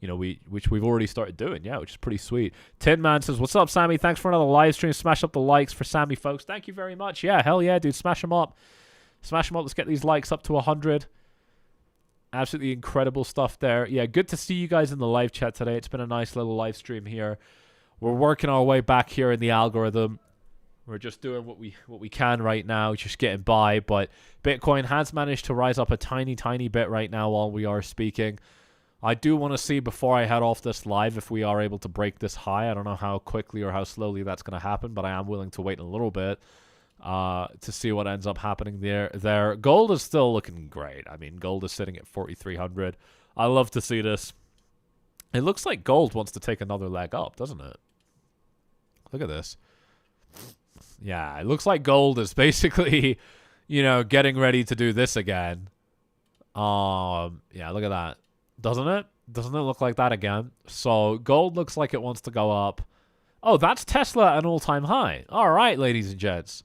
you know, which we've already started doing, yeah, which is pretty sweet. Tin Man says, what's up, Sammy? Thanks for another live stream. Smash up the likes for Sammy, folks. Thank you very much. Yeah, hell yeah, dude. Smash them up. Smash them up. Let's get these likes up to 100. Absolutely incredible stuff there. Yeah, good to see you guys in the live chat today. It's been a nice little live stream here. We're working our way back here in the algorithm. We're just doing what we can right now, just getting by. But Bitcoin has managed to rise up a tiny, tiny bit right now while we are speaking. I do want to see before I head off this live if we are able to break this high. I don't know how quickly or how slowly that's going to happen, but I am willing to wait a little bit to see what ends up happening there. Gold is still looking great. I mean, gold is sitting at 4,300. I love to see this. It looks like gold wants to take another leg up, doesn't it? Look at this. Yeah, it looks like gold is basically, you know, getting ready to do this again. Yeah, look at that. Doesn't it? Doesn't it look like that again? So gold looks like it wants to go up. Oh, that's Tesla at an all-time high. All right, ladies and gents.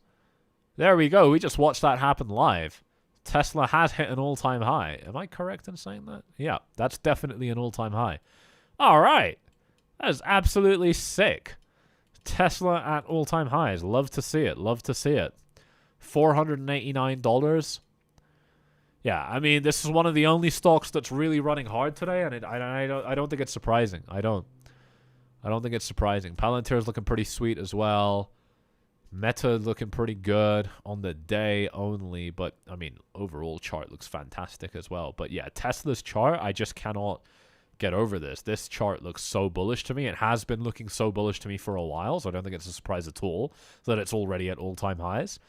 There we go. We just watched that happen live. Tesla has hit an all-time high. Am I correct in saying that? Yeah, that's definitely an all-time high. All right. That is absolutely sick. Tesla at all-time highs. Love to see it. Love to see it. $489. Yeah, I mean, this is one of the only stocks that's really running hard today, and I don't think it's surprising. I don't think it's surprising. Palantir is looking pretty sweet as well. Meta looking pretty good on the day only, but I mean, overall chart looks fantastic as well. But yeah, Tesla's chart, I just cannot get over this. This chart looks so bullish to me. It has been looking so bullish to me for a while, so I don't think it's a surprise at all that it's already at all-time highs.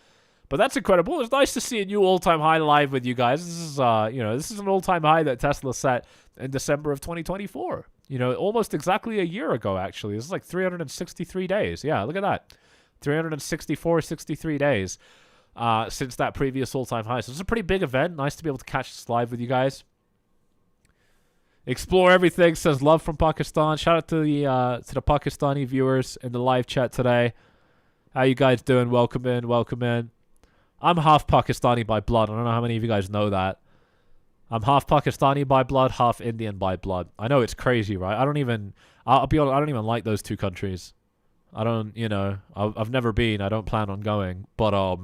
But that's incredible. It's nice to see a new all-time high live with you guys. This is, this is an all-time high that Tesla set in December of 2024. Almost exactly a year ago, actually. This is like 363 days. Yeah, look at that. 63 days since that previous all-time high. So it's a pretty big event. Nice to be able to catch this live with you guys. Explore everything, says love from Pakistan. Shout out to the Pakistani viewers in the live chat today. How you guys doing? Welcome in, welcome in. I'm half Pakistani by blood. I don't know how many of you guys know that. I'm half Pakistani by blood, half Indian by blood. I know it's crazy, right? I'll be honest, I don't even like those two countries. I don't, I've never been. I don't plan on going. But I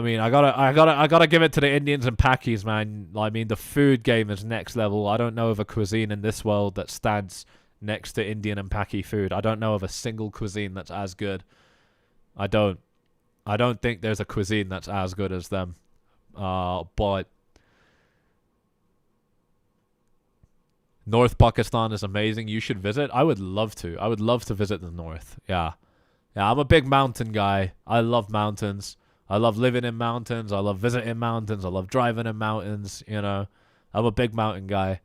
mean, I gotta give it to the Indians and Pakis, man. I mean, the food game is next level. I don't know of a cuisine in this world that stands next to Indian and Paki food. I don't know of a single cuisine that's as good. I don't think there's a cuisine that's as good as them. But North Pakistan is amazing. You should visit. I would love to. I would love to visit the north. Yeah. Yeah, I'm a big mountain guy. I love mountains. I love living in mountains. I love visiting mountains. I love driving in mountains, I'm a big mountain guy.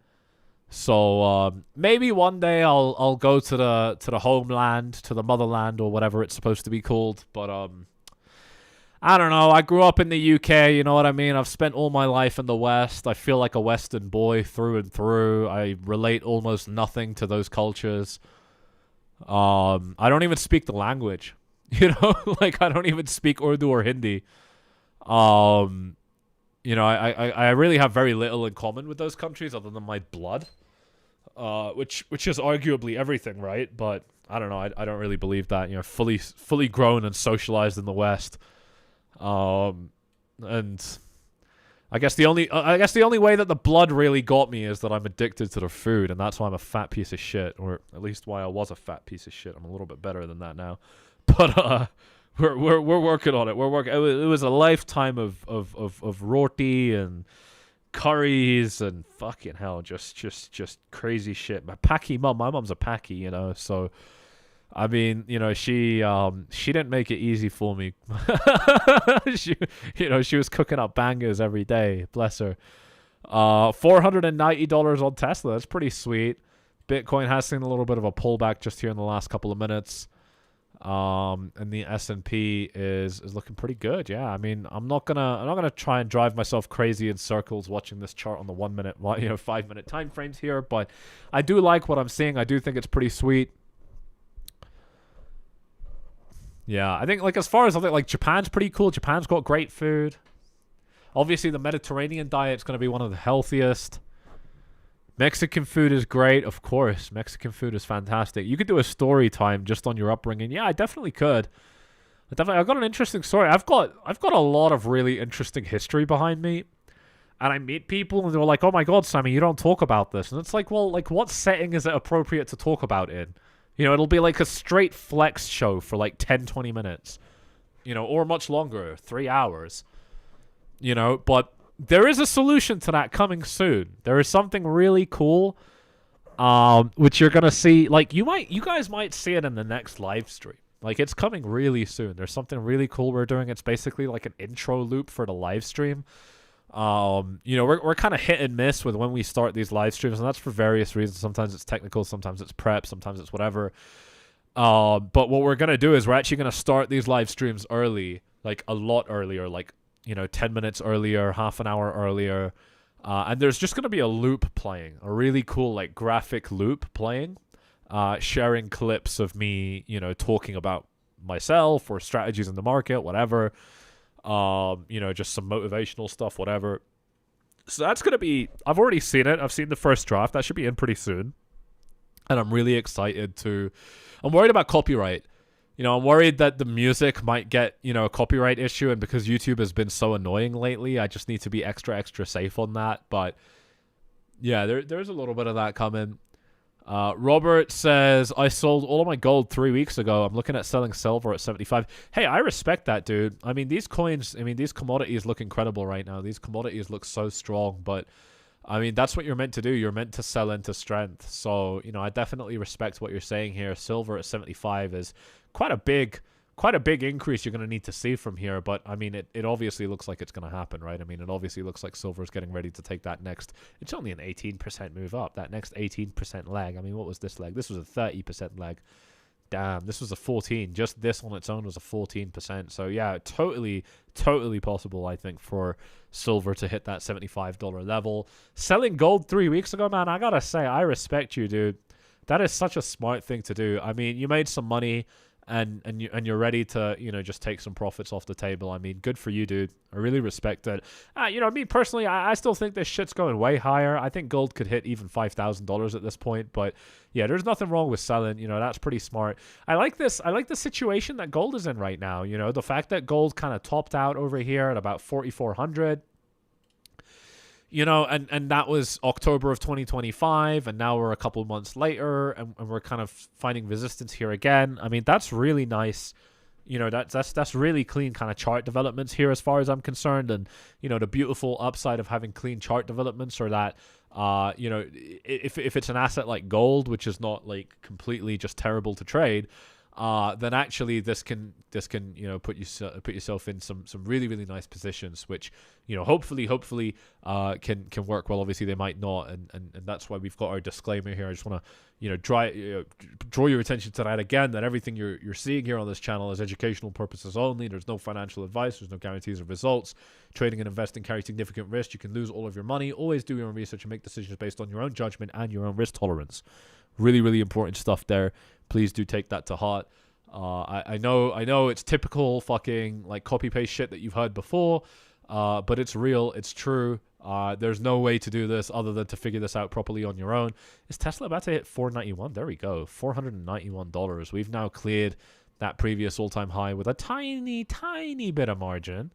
So maybe one day I'll go to the homeland, to the motherland, or whatever it's supposed to be called. But I don't know. I grew up in the UK, you know what I mean? I've spent all my life in the West. I feel like a Western boy through and through. I relate almost nothing to those cultures. I don't even speak the language. Like I don't even speak Urdu or Hindi. I really have very little in common with those countries other than my blood. Which is arguably everything, right? But I don't know. I don't really believe that. Fully grown and socialized in the West. And I guess the only way that the blood really got me is that I'm addicted to the food, and that's why I'm a fat piece of shit, or at least why I was a fat piece of shit. I'm a little bit better than that now, but we're working on it. It was a lifetime of roti and curries and fucking hell, just crazy shit. My mom's a Paki, so. I mean, she didn't make it easy for me. She was cooking up bangers every day. Bless her. $490 on Tesla. That's pretty sweet. Bitcoin has seen a little bit of a pullback just here in the last couple of minutes. And the S&P is looking pretty good. Yeah, I mean, I'm not gonna try and drive myself crazy in circles watching this chart on the 1 minute, 5 minute time frames here, but I do like what I'm seeing. I do think it's pretty sweet. Yeah, I think as far as Japan's pretty cool. Japan's got great food. Obviously, the Mediterranean diet's going to be one of the healthiest. Mexican food is great, of course. Mexican food is fantastic. You could do a story time just on your upbringing. Yeah, I definitely could. I've got an interesting story. I've got a lot of really interesting history behind me. And I meet people and they're like, "Oh my God, Sammy, you don't talk about this." And it's like, well, what setting is it appropriate to talk about in? It'll be like a straight flex show for 10, 20 minutes, or much longer, 3 hours, but there is a solution to that coming soon. There is something really cool, which you're going to see, you guys might see it in the next live stream. It's coming really soon. There's something really cool we're doing. It's basically like an intro loop for the live stream. We're kind of hit and miss with when we start these live streams, and that's for various reasons. Sometimes it's technical, sometimes it's prep, sometimes it's whatever. But what we're going to do is we're actually going to start these live streams early, a lot earlier, 10 minutes earlier, half an hour earlier. And there's just going to be a loop playing, a really cool, graphic loop playing, sharing clips of me, talking about myself or strategies in the market, whatever. Just some motivational stuff, whatever. So that's going to be... I've already seen it. I've seen the first draft. That should be in pretty soon. And I'm really excited to... I'm worried about copyright. I'm worried that the music might get, a copyright issue. And because YouTube has been so annoying lately, I just need to be extra safe on that. But, yeah, there's a little bit of that coming. Robert says, I sold all of my gold 3 weeks ago. I'm looking at selling silver at 75. Hey, I respect that, dude. I mean, these commodities look incredible right now. These commodities look so strong, but I mean, that's what you're meant to do. You're meant to sell into strength. So, I definitely respect what you're saying here. Silver at 75 is quite a big quite a big increase you're going to need to see from here. But I mean, it obviously looks like it's going to happen, right? I mean, it obviously looks like silver's getting ready to take that next. It's only an 18% move up. That next 18% leg. I mean, what was this leg? This was a 30% leg. Damn, this was a 14. Just this on its own was a 14%. So yeah, totally possible, I think, for silver to hit that $75 level. Selling gold 3 weeks ago, man, I gotta say, I respect you, dude. That is such a smart thing to do. I mean, you made some money and you're ready to, you know, just take some profits off the table. I mean, good for you, dude. I really respect it. You know, me personally, I still think this shit's going way higher. I think gold could hit even $5,000 at this point. But yeah, there's nothing wrong with selling. You know, that's pretty smart. I like this. I like the situation that gold is in right now. You know, the fact that gold kind of topped out over here at about 4,400. You know, and that was October of 2025, and now we're a couple months later, and we're kind of finding resistance here again. I mean, that's really nice. You know, that's really clean kind of chart developments here as far as I'm concerned. And, you know, the beautiful upside of having clean chart developments are that, you know, if it's an asset like gold, which is not like completely just terrible to trade, then actually this can you know put yourself in some really nice positions, which, you know, hopefully can work well. Obviously they might not, and that's why we've got our disclaimer here. I just want to, you know, draw your attention to that again, that everything you're seeing here on this channel is educational purposes only. There's no financial advice, there's no guarantees of results. Trading and investing carry significant risk. You can lose all of your money. Always do your own research and make decisions based on your own judgment and your own risk tolerance. Really important stuff there. Please do take that to heart. I know it's typical fucking like copy paste shit that you've heard before, but it's real, it's true. There's no way to do this other than to figure this out properly on your own. Is Tesla about to hit $491? There we go, $491. We've now cleared that previous all-time high with a tiny bit of margin.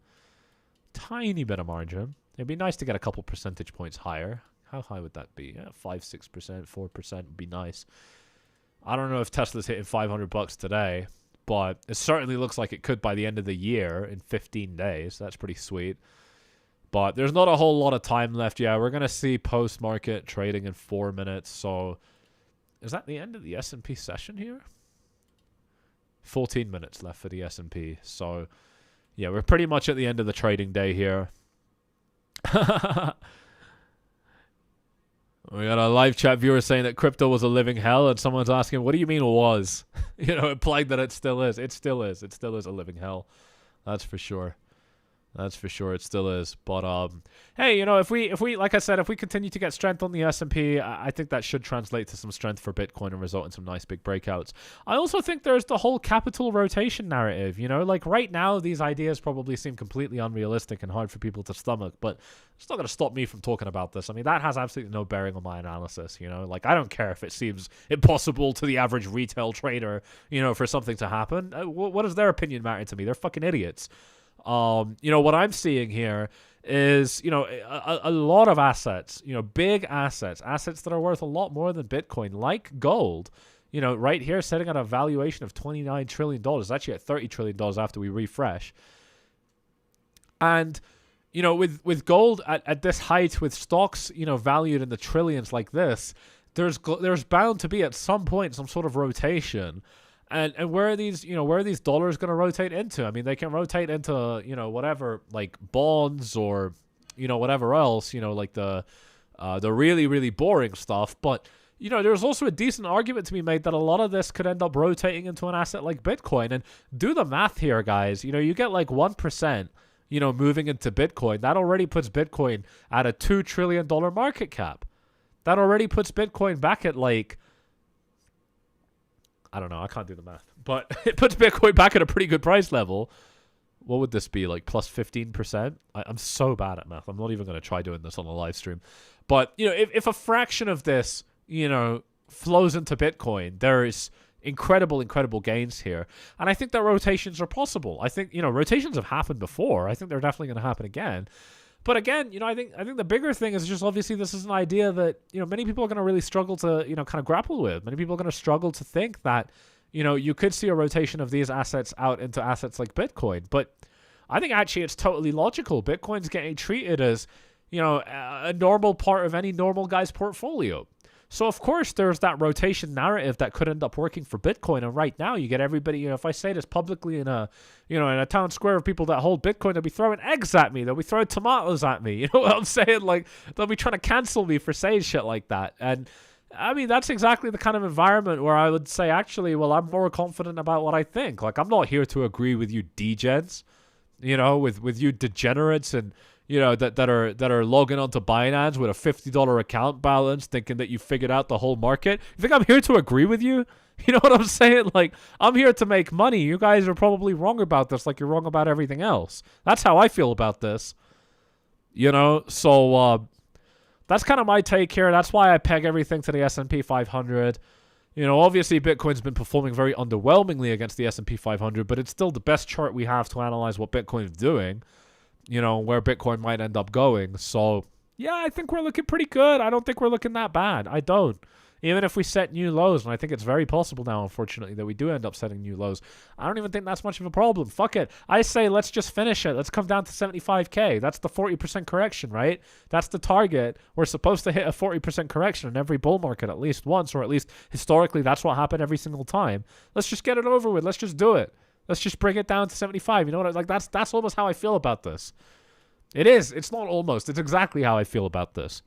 It'd be nice to get a couple percentage points higher. How high would that be? Yeah, 5%, 6%, 4% would be nice. I don't know if Tesla's hitting $500 today, but it certainly looks like it could by the end of the year in 15 days. That's pretty sweet. But there's not a whole lot of time left. Yeah, we're going to see post-market trading in 4 minutes. So is that the end of the S&P session here? 14 minutes left for the S&P. So yeah, we're pretty much at the end of the trading day here. We got a live chat viewer saying that crypto was a living hell, and someone's asking, what do you mean was? You know, implying that it still is. It still is. It still is a living hell. That's for sure. That's for sure. It still is. But hey, you know, if we like I said, if we continue to get strength on the S&P, I think that should translate to some strength for Bitcoin and result in some nice big breakouts. I also think there's the whole capital rotation narrative. You know, like right now, these ideas probably seem completely unrealistic and hard for people to stomach, but it's not going to stop me from talking about this. I mean, that has absolutely no bearing on my analysis. You know, like I don't care if it seems impossible to the average retail trader, you know, for something to happen. What does their opinion matter to me? They're fucking idiots. You know, what I'm seeing here is, you know, a lot of assets, you know, big assets that are worth a lot more than Bitcoin, like gold, you know, right here sitting at a valuation of $29 trillion. It's actually at $30 trillion after we refresh. And, you know, with gold at this height, with stocks, you know, valued in the trillions like this, there's bound to be at some point some sort of rotation. And where are these, you know, where are these dollars going to rotate into? I mean, they can rotate into, you know, whatever, like bonds or, you know, whatever else, you know, like the really boring stuff. But, you know, there's also a decent argument to be made that a lot of this could end up rotating into an asset like Bitcoin. And do the math here, guys. You know, you get like 1%, you know, moving into Bitcoin. That already puts Bitcoin at a $2 trillion market cap. That already puts Bitcoin back at like, I don't know, I can't do the math, but it puts Bitcoin back at a pretty good price level. What would this be, like plus 15%? I'm so bad at math. I'm not even going to try doing this on a live stream. But, you know, if a fraction of this, you know, flows into Bitcoin, there's incredible gains here. And I think that rotations are possible. I think, you know, rotations have happened before. I think they're definitely going to happen again. But again, you know, I think the bigger thing is just obviously this is an idea that, you know, many people are going to really struggle to, you know, kind of grapple with. Many people are going to struggle to think that, you know, you could see a rotation of these assets out into assets like Bitcoin. But I think actually it's totally logical. Bitcoin's getting treated as, you know, a normal part of any normal guy's portfolio. So, of course, there's that rotation narrative that could end up working for Bitcoin. And right now, you get everybody, if I say this publicly in a, in a town square of people that hold Bitcoin, they'll be throwing eggs at me. They'll be throwing tomatoes at me. You know what I'm saying? Like, they'll be trying to cancel me for saying shit like that. And, I mean, that's exactly the kind of environment where I would say, actually, well, I'm more confident about what I think. Like, I'm not here to agree with you degens, with you degenerates and, that are logging onto Binance with a $50 account balance thinking that you figured out the whole market. You think I'm here to agree with you? You know what I'm saying? Like, I'm here to make money. You guys are probably wrong about this like you're wrong about everything else. That's how I feel about this. So that's kind of my take here. That's why I peg everything to the S&P 500. Obviously Bitcoin's been performing very underwhelmingly against the S&P 500, but it's still the best chart we have to analyze what Bitcoin's doing. Where Bitcoin might end up going. So, yeah, I think we're looking pretty good. I don't think we're looking that bad. I don't. Even if we set new lows, and I think it's very possible now, unfortunately, that we do end up setting new lows. I don't even think that's much of a problem. Fuck it. I say let's just finish it. Let's come down to 75K. That's the 40% correction, right? That's the target. We're supposed to hit a 40% correction in every bull market at least once, or at least historically that's what happened every single time. Let's just get it over with. Let's just do it. Let's just bring it down to 75. You know what? Like that's almost how I feel about this. It is. It's not almost. It's exactly how I feel about this.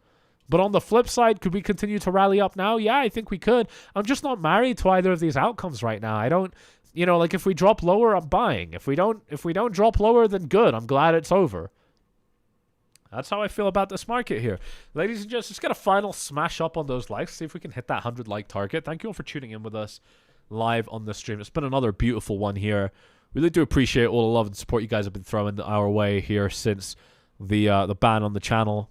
But on the flip side, could we continue to rally up now? Yeah, I think we could. I'm just not married to either of these outcomes right now. I don't, like if we drop lower, I'm buying. If we don't drop lower, then good. I'm glad it's over. That's how I feel about this market here. Ladies and gents, let's get a final smash up on those likes. See if we can hit that 100 like target. Thank you all for tuning in with us live on the stream. It's been another beautiful one here. Really do appreciate all the love and support you guys have been throwing our way here since the ban on the channel.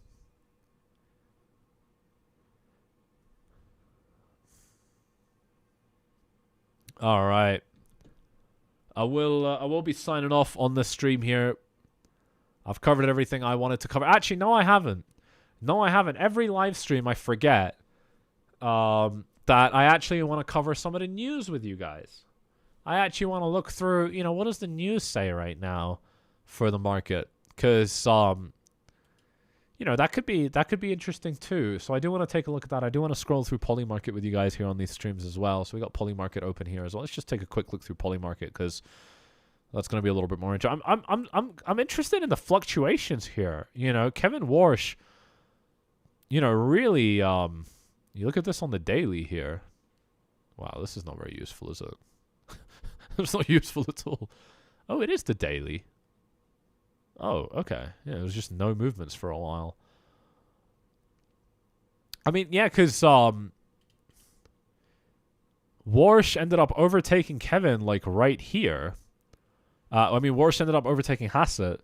All right. I will be signing off on this stream here. I've covered everything I wanted to cover. Actually, no, I haven't. Every live stream, I forget that I actually want to cover some of the news with you guys. I actually want to look through, what does the news say right now for the market? Because, that could be interesting too. So I do want to take a look at that. I do want to scroll through Polymarket with you guys here on these streams as well. So we got Polymarket open here as well. Let's just take a quick look through Polymarket because that's going to be a little bit more interesting. I'm interested in the fluctuations here. Kevin Warsh, really, you look at this on the daily here. Wow, this is not very useful, is it? It's not useful at all. Oh, it is the daily. Oh, okay. Yeah, it was just no movements for a while. I mean, yeah, because Warsh ended up overtaking Kevin, like, right here. Warsh ended up overtaking Hassett.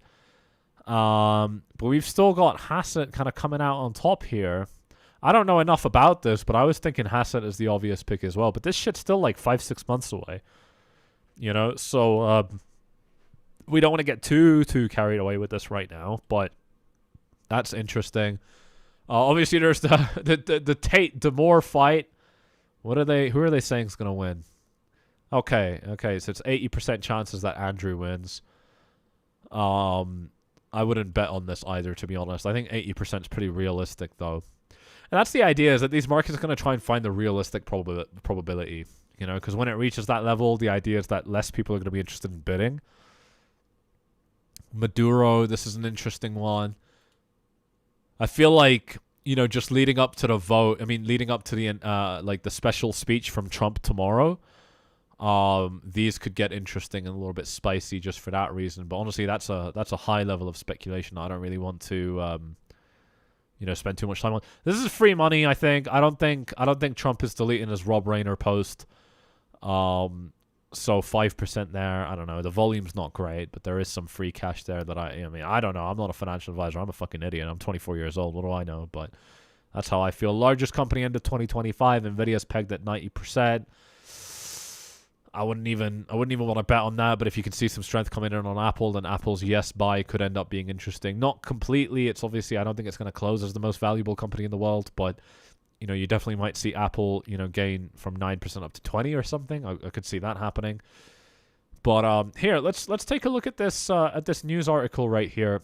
But we've still got Hassett kind of coming out on top here. I don't know enough about this, but I was thinking Hassett is the obvious pick as well. But this shit's still, like, 5-6 months away. So we don't want to get too carried away with this right now, but that's interesting. Obviously, there's the Tate Demore fight. Who are they saying is going to win? Okay, so it's 80% chances that Andrew wins. I wouldn't bet on this either, to be honest. I think 80% is pretty realistic, though. And that's the idea, is that these markets are going to try and find the realistic probability. Because when it reaches that level, the idea is that less people are going to be interested in bidding. Maduro, this is an interesting one. I feel like, just leading up to the vote, leading up to the special speech from Trump tomorrow, these could get interesting and a little bit spicy just for that reason. But honestly, that's a high level of speculation I don't really want to spend too much time on. This is free money, I think. I don't think Trump is deleting his Rob Rayner post. So 5% there. I don't know. The volume's not great, but there is some free cash there that I don't know. I'm not a financial advisor. I'm a fucking idiot. I'm 24 years old. What do I know? But that's how I feel. Largest company end of 2025. Nvidia's pegged at 90%. I wouldn't even want to bet on that, but if you can see some strength coming in on Apple, then Apple's yes buy could end up being interesting. Not completely. It's obviously, I don't think it's going to close as the most valuable company in the world, but you definitely might see Apple, gain from 9% up to 20 or something. I could see that happening. But here, let's take a look at this news article right here.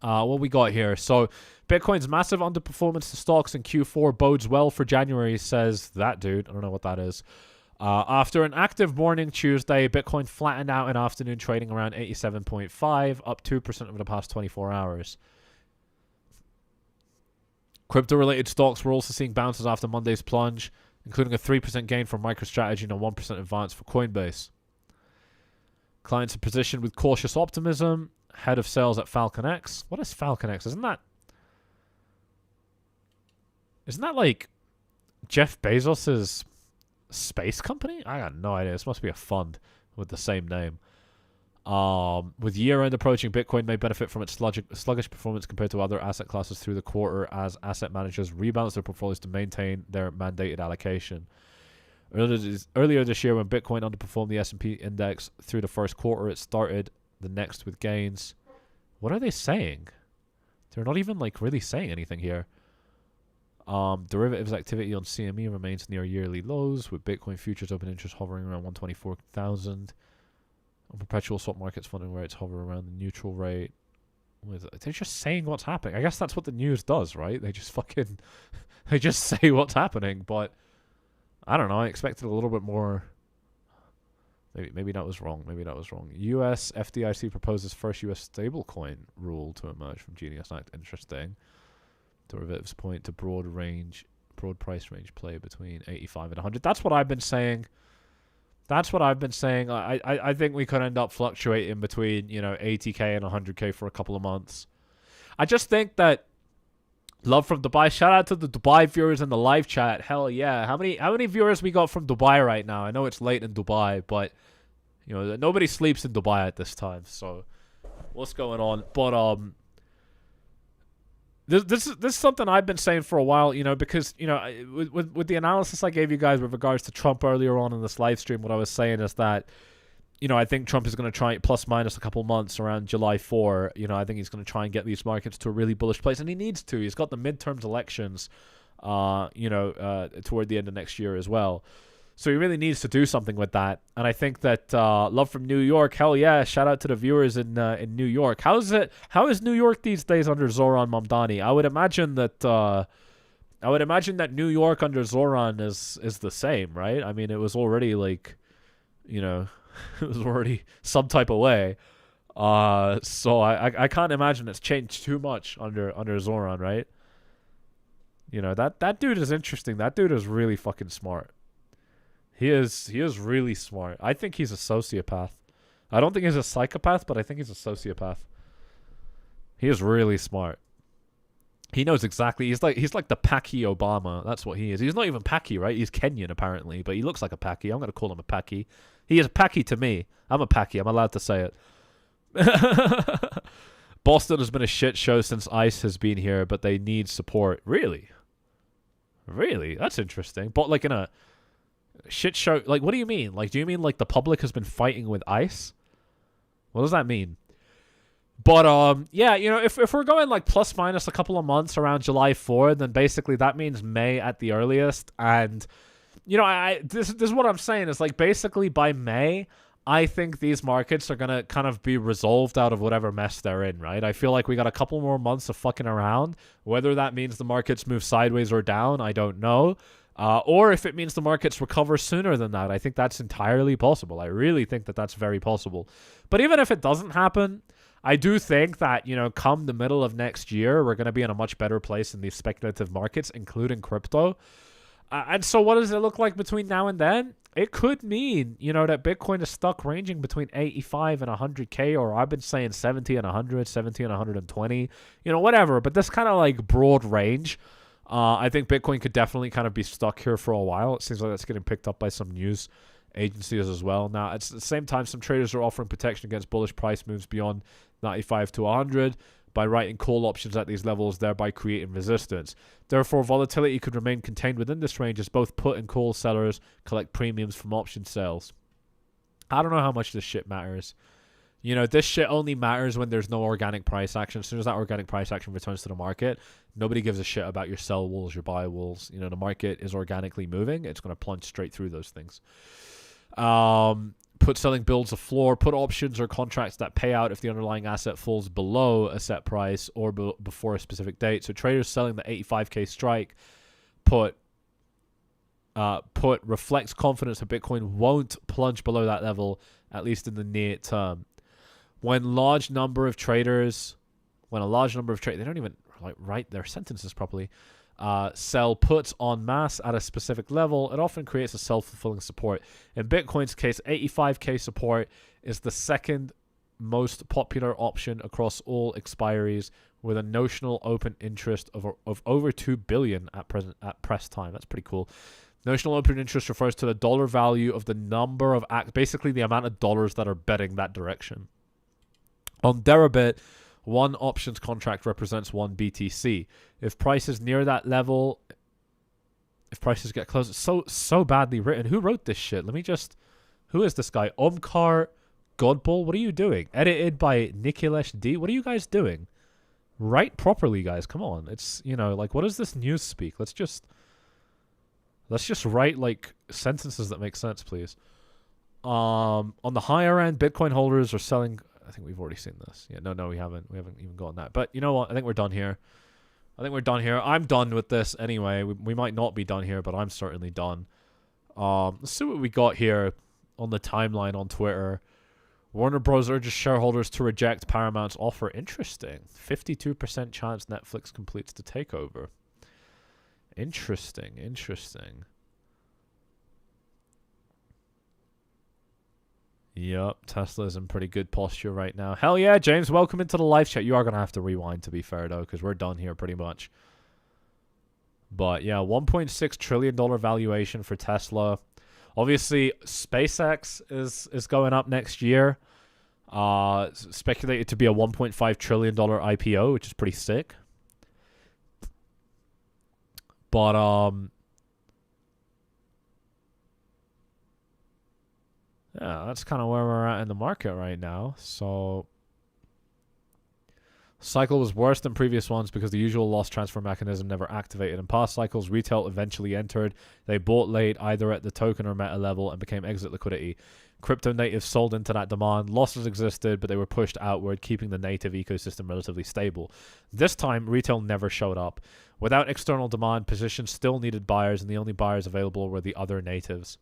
What we got here? So Bitcoin's massive underperformance to stocks in Q4 bodes well for January, says that dude. I don't know what that is. After an active morning Tuesday, Bitcoin flattened out in afternoon trading around 87.5, up 2% over the past 24 hours. Crypto-related stocks were also seeing bounces after Monday's plunge, including a 3% gain for MicroStrategy and a 1% advance for Coinbase. Clients are positioned with cautious optimism. Head of sales at Falcon X. What is Falcon X? Isn't that like Jeff Bezos's space company? I got no idea. This must be a fund with the same name. With year-end approaching, Bitcoin may benefit from its sluggish performance compared to other asset classes through the quarter as asset managers rebalance their portfolios to maintain their mandated allocation. Earlier this year, when Bitcoin underperformed the S&P index through the first quarter, it started the next with gains. What are they saying? They're not even like really saying anything here. Derivatives activity on CME remains near yearly lows, with Bitcoin futures open interest hovering around 124,000. On perpetual swap markets, funding rates hover around the neutral rate. They're just saying what's happening. I guess that's what the news does, right? They just they just say what's happening. But I don't know. I expected a little bit more. Maybe that was wrong. Maybe that was wrong. U.S. FDIC proposes first U.S. stablecoin rule to emerge from Genius Act. Interesting. Derivatives point to broad price range play between 85 and 100. That's what I've been saying. I think we could end up fluctuating between, 80k and 100k for a couple of months. I just think that love from Dubai. Shout out to the Dubai viewers in the live chat. Hell yeah. How many viewers we got from Dubai right now? I know it's late in Dubai, but nobody sleeps in Dubai at this time. So what's going on? But This is something I've been saying for a while, because, with the analysis I gave you guys with regards to Trump earlier on in this live stream, what I was saying is that, I think Trump is going to try plus minus a couple months around July 4. I think he's going to try and get these markets to a really bullish place, and he needs to. He's got the midterms elections, toward the end of next year as well. So he really needs to do something with that. And I think that love from New York, hell yeah, shout out to the viewers in New York. How is New York these days under Zoran Mamdani? I would imagine that New York under Zoran is the same, right? I mean, it was already like, it was already some type of way. So I can't imagine it's changed too much under Zoran, right? That dude is interesting. That dude is really fucking smart. He is really smart. I think he's a sociopath. I don't think he's a psychopath, but I think he's a sociopath. He is really smart. He knows exactly. He's like the Paki Obama. That's what he is. He's not even Paki, right? He's Kenyan apparently, but he looks like a Paki. I'm gonna call him a Paki. He is a Paki to me. I'm a Paki. I'm allowed to say it. Boston has been a shit show since ICE has been here, but they need support. Really? That's interesting. But like in a shit show, like, what do you mean? Like, do you mean like the public has been fighting with ICE? What does that mean? But yeah, if we're going like plus minus a couple of months around July 4, then basically that means May at the earliest. And this is what I'm saying is like basically by May, I think these markets are gonna kind of be resolved out of whatever mess they're in, right? I feel like we got a couple more months of fucking around. Whether that means the markets move sideways or down, I don't know. Or if it means the markets recover sooner than that, I think that's entirely possible. I really think that that's very possible. But even if it doesn't happen, I do think that, come the middle of next year, we're going to be in a much better place in these speculative markets, including crypto. And so what does it look like between now and then? It could mean, that Bitcoin is stuck ranging between 85 and 100K, or I've been saying 70 and 100, 70 and 120, whatever. But this kind of like broad range. I think Bitcoin could definitely kind of be stuck here for a while. It seems like that's getting picked up by some news agencies as well. Now, at the same time, some traders are offering protection against bullish price moves beyond 95 to 100 by writing call options at these levels, thereby creating resistance. Therefore, volatility could remain contained within this range as both put and call sellers collect premiums from option sales. I don't know how much this shit matters. This shit only matters when there's no organic price action. As soon as that organic price action returns to the market, nobody gives a shit about your sell walls, your buy walls. The market is organically moving. It's going to plunge straight through those things. Put Put selling builds a floor. Put options or contracts that pay out if the underlying asset falls below a set price or before a specific date. So traders selling the 85K strike put reflects confidence that Bitcoin won't plunge below that level, at least in the near term. When a large number of traders, they don't even write their sentences properly, sell puts en masse at a specific level, it often creates a self-fulfilling support. In Bitcoin's case, 85K support is the second most popular option across all expiries, with a notional open interest of over 2 billion at press time. That's pretty cool. Notional open interest refers to the dollar value of the number of basically the amount of dollars that are betting that direction. On Deribit, one options contract represents 1 BTC. If prices near that level, if prices get close, it's so badly written. Who wrote this shit? Who is this guy? 𝐁𝐥𝐸𝐧 Godball? What are you doing? Edited by Nikilesh D. What are you guys doing? Write properly, guys. Come on. It's, what is this news speak? Let's just write sentences that make sense, please. On the higher end, Bitcoin holders are selling. I think we've already seen this. Yeah, no, we haven't. We haven't even gotten that. But you know what? I think we're done here. I'm done with this anyway. We might not be done here, but I'm certainly done. Let's see what we got here on the timeline on Twitter. Warner Bros. Urges shareholders to reject Paramount's offer. Interesting. 52% chance Netflix completes the takeover. Interesting. Yep, Tesla's in pretty good posture right now. Hell yeah, James, welcome into the live chat. You are going to have to rewind, to be fair, though, because we're done here pretty much. But yeah, $1.6 trillion valuation for Tesla. Obviously, SpaceX is going up next year. Speculated to be a $1.5 trillion IPO, which is pretty sick. But yeah, that's kind of where we're at in the market right now. So cycle was worse than previous ones because the usual loss transfer mechanism never activated. In past cycles, retail eventually entered. They bought late either at the token or meta level and became exit liquidity. Crypto natives sold into that demand. Losses existed, but they were pushed outward, keeping the native ecosystem relatively stable. This time, retail never showed up. Without external demand, positions still needed buyers, and the only buyers available were the other natives.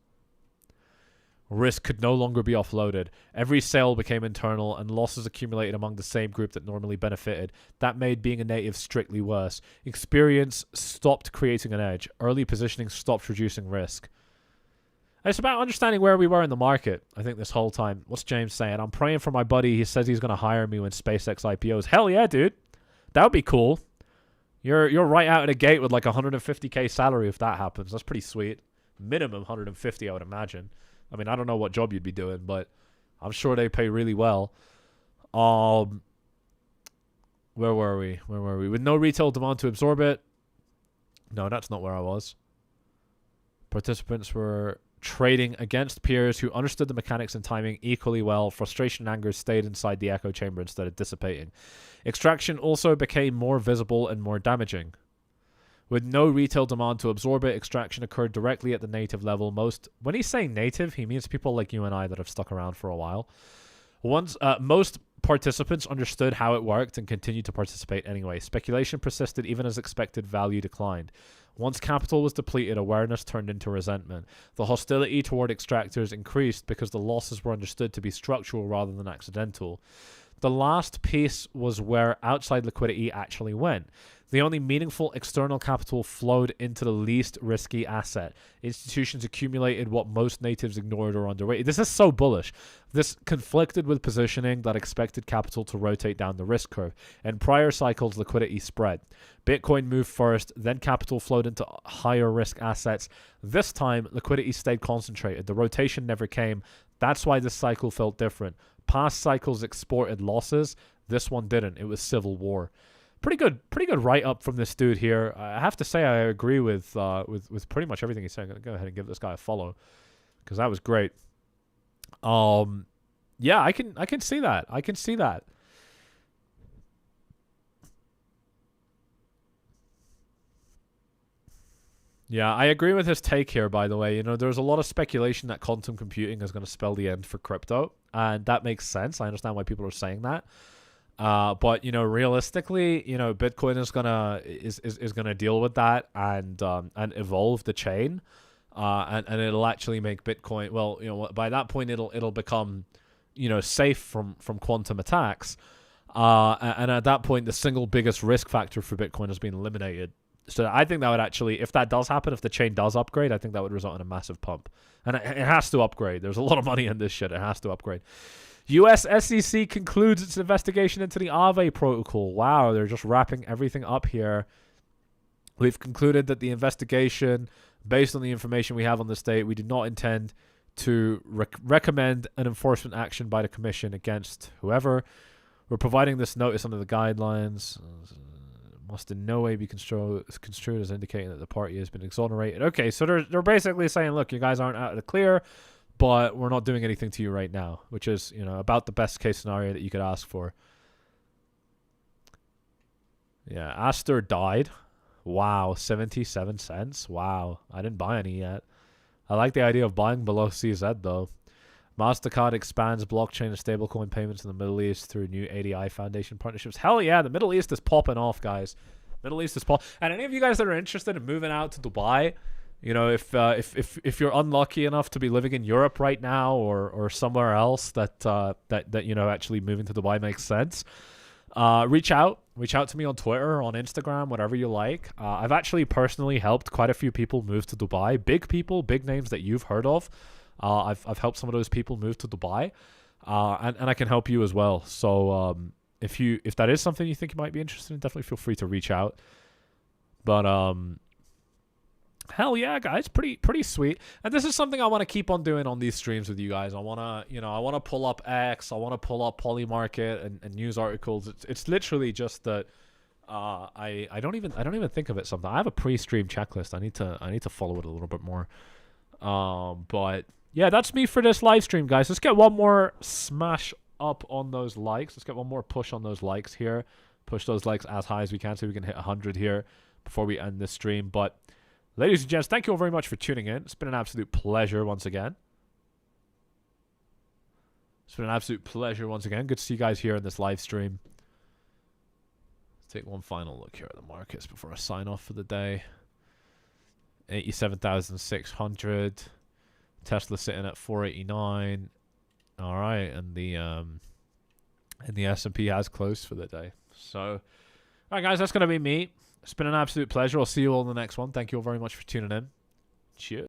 Risk could no longer be offloaded. Every sale became internal, and losses accumulated among the same group that normally benefited. That made being a native strictly worse. Experience stopped creating an edge. Early positioning stopped reducing risk. It's about understanding where we were in the market, I think, this whole time. What's James saying? I'm praying for my buddy. He says he's going to hire me when SpaceX IPOs. Hell yeah, dude. That would be cool. You're right out of the gate with like a 150K salary if that happens. That's pretty sweet. Minimum 150, I would imagine. I mean, I don't know what job you'd be doing, but I'm sure they pay really well. Where were we? With no retail demand to absorb it. No, that's not where I was. Participants were trading against peers who understood the mechanics and timing equally well. Frustration and anger stayed inside the echo chamber instead of dissipating. Extraction also became more visible and more damaging. With no retail demand to absorb it, extraction occurred directly at the native level. When he's saying native, he means people like you and I that have stuck around for a while. Most participants understood how it worked and continued to participate anyway. Speculation persisted even as expected value declined. Once capital was depleted, awareness turned into resentment. The hostility toward extractors increased because the losses were understood to be structural rather than accidental. The last piece was where outside liquidity actually went. The only meaningful external capital flowed into the least risky asset. Institutions accumulated what most natives ignored or underrated. This is so bullish. This conflicted with positioning that expected capital to rotate down the risk curve. In prior cycles, liquidity spread. Bitcoin moved first, then capital flowed into higher risk assets. This time, liquidity stayed concentrated. The rotation never came. That's why this cycle felt different. Past cycles exported losses. This one didn't. It was civil war. Pretty good write-up from this dude here. I have to say I agree with pretty much everything he's saying. I'm going to go ahead and give this guy a follow because that was great. Yeah, I can see that. I can see that. Yeah, I agree with his take here, by the way. You know, there's a lot of speculation that quantum computing is going to spell the end for crypto, and that makes sense. I understand why people are saying that. But you know, realistically, you know, Bitcoin is gonna deal with that and evolve the chain, and it'll actually make Bitcoin. Well, you know, by that point, it'll become, you know, safe from quantum attacks. And at that point, the single biggest risk factor for Bitcoin has been eliminated. So I think that would actually, if that does happen, if the chain does upgrade, I think that would result in a massive pump. And it has to upgrade. There's a lot of money in this shit. It has to upgrade. US SEC concludes its investigation into the Aave protocol. Wow, they're just wrapping everything up here. We've concluded that the investigation, based on the information we have on the state, we do not intend to recommend an enforcement action by the commission against whoever. We're providing this notice under the guidelines. Must in no way be construed as indicating that the party has been exonerated. Okay, so they're basically saying, look, you guys aren't out of the clear, but we're not doing anything to you right now, which is, you know, about the best case scenario that you could ask for. Yeah, Aster died. Wow, 77 cents. Wow, I didn't buy any yet. I like the idea of buying below CZ though. MasterCard expands blockchain and stablecoin payments in the Middle East through new ADI Foundation partnerships. Hell yeah, the Middle East is popping off, guys. Middle East is popping. And any of you guys that are interested in moving out to Dubai, you know, if you're unlucky enough to be living in Europe right now or somewhere else that you know, actually moving to Dubai makes sense, reach out to me on Twitter, on Instagram, whatever you like. I've actually personally helped quite a few people move to Dubai. Big people, big names that you've heard of. I've helped some of those people move to Dubai, and I can help you as well. So if that is something you think you might be interested in, definitely feel free to reach out. But hell yeah, guys, pretty sweet. And this is something I want to keep on doing on these streams with you guys. I want to pull up X, I want to pull up Polymarket and news articles. It's literally just that I don't even think of it sometimes. I have a pre-stream checklist. I need to follow it a little bit more. But yeah, that's me for this live stream, guys. Let's get one more smash up on those likes. Let's get one more push on those likes here. Push those likes as high as we can so we can hit 100 here before we end this stream. But ladies and gents, thank you all very much for tuning in. It's been an absolute pleasure once again. Good to see you guys here in this live stream. Let's take one final look here at the markets before I sign off for the day. 87,600. Tesla sitting at 489. All right, and the S&P has closed for the day. So, all right, guys, that's going to be me. It's been an absolute pleasure. I'll see you all in the next one. Thank you all very much for tuning in. Cheers.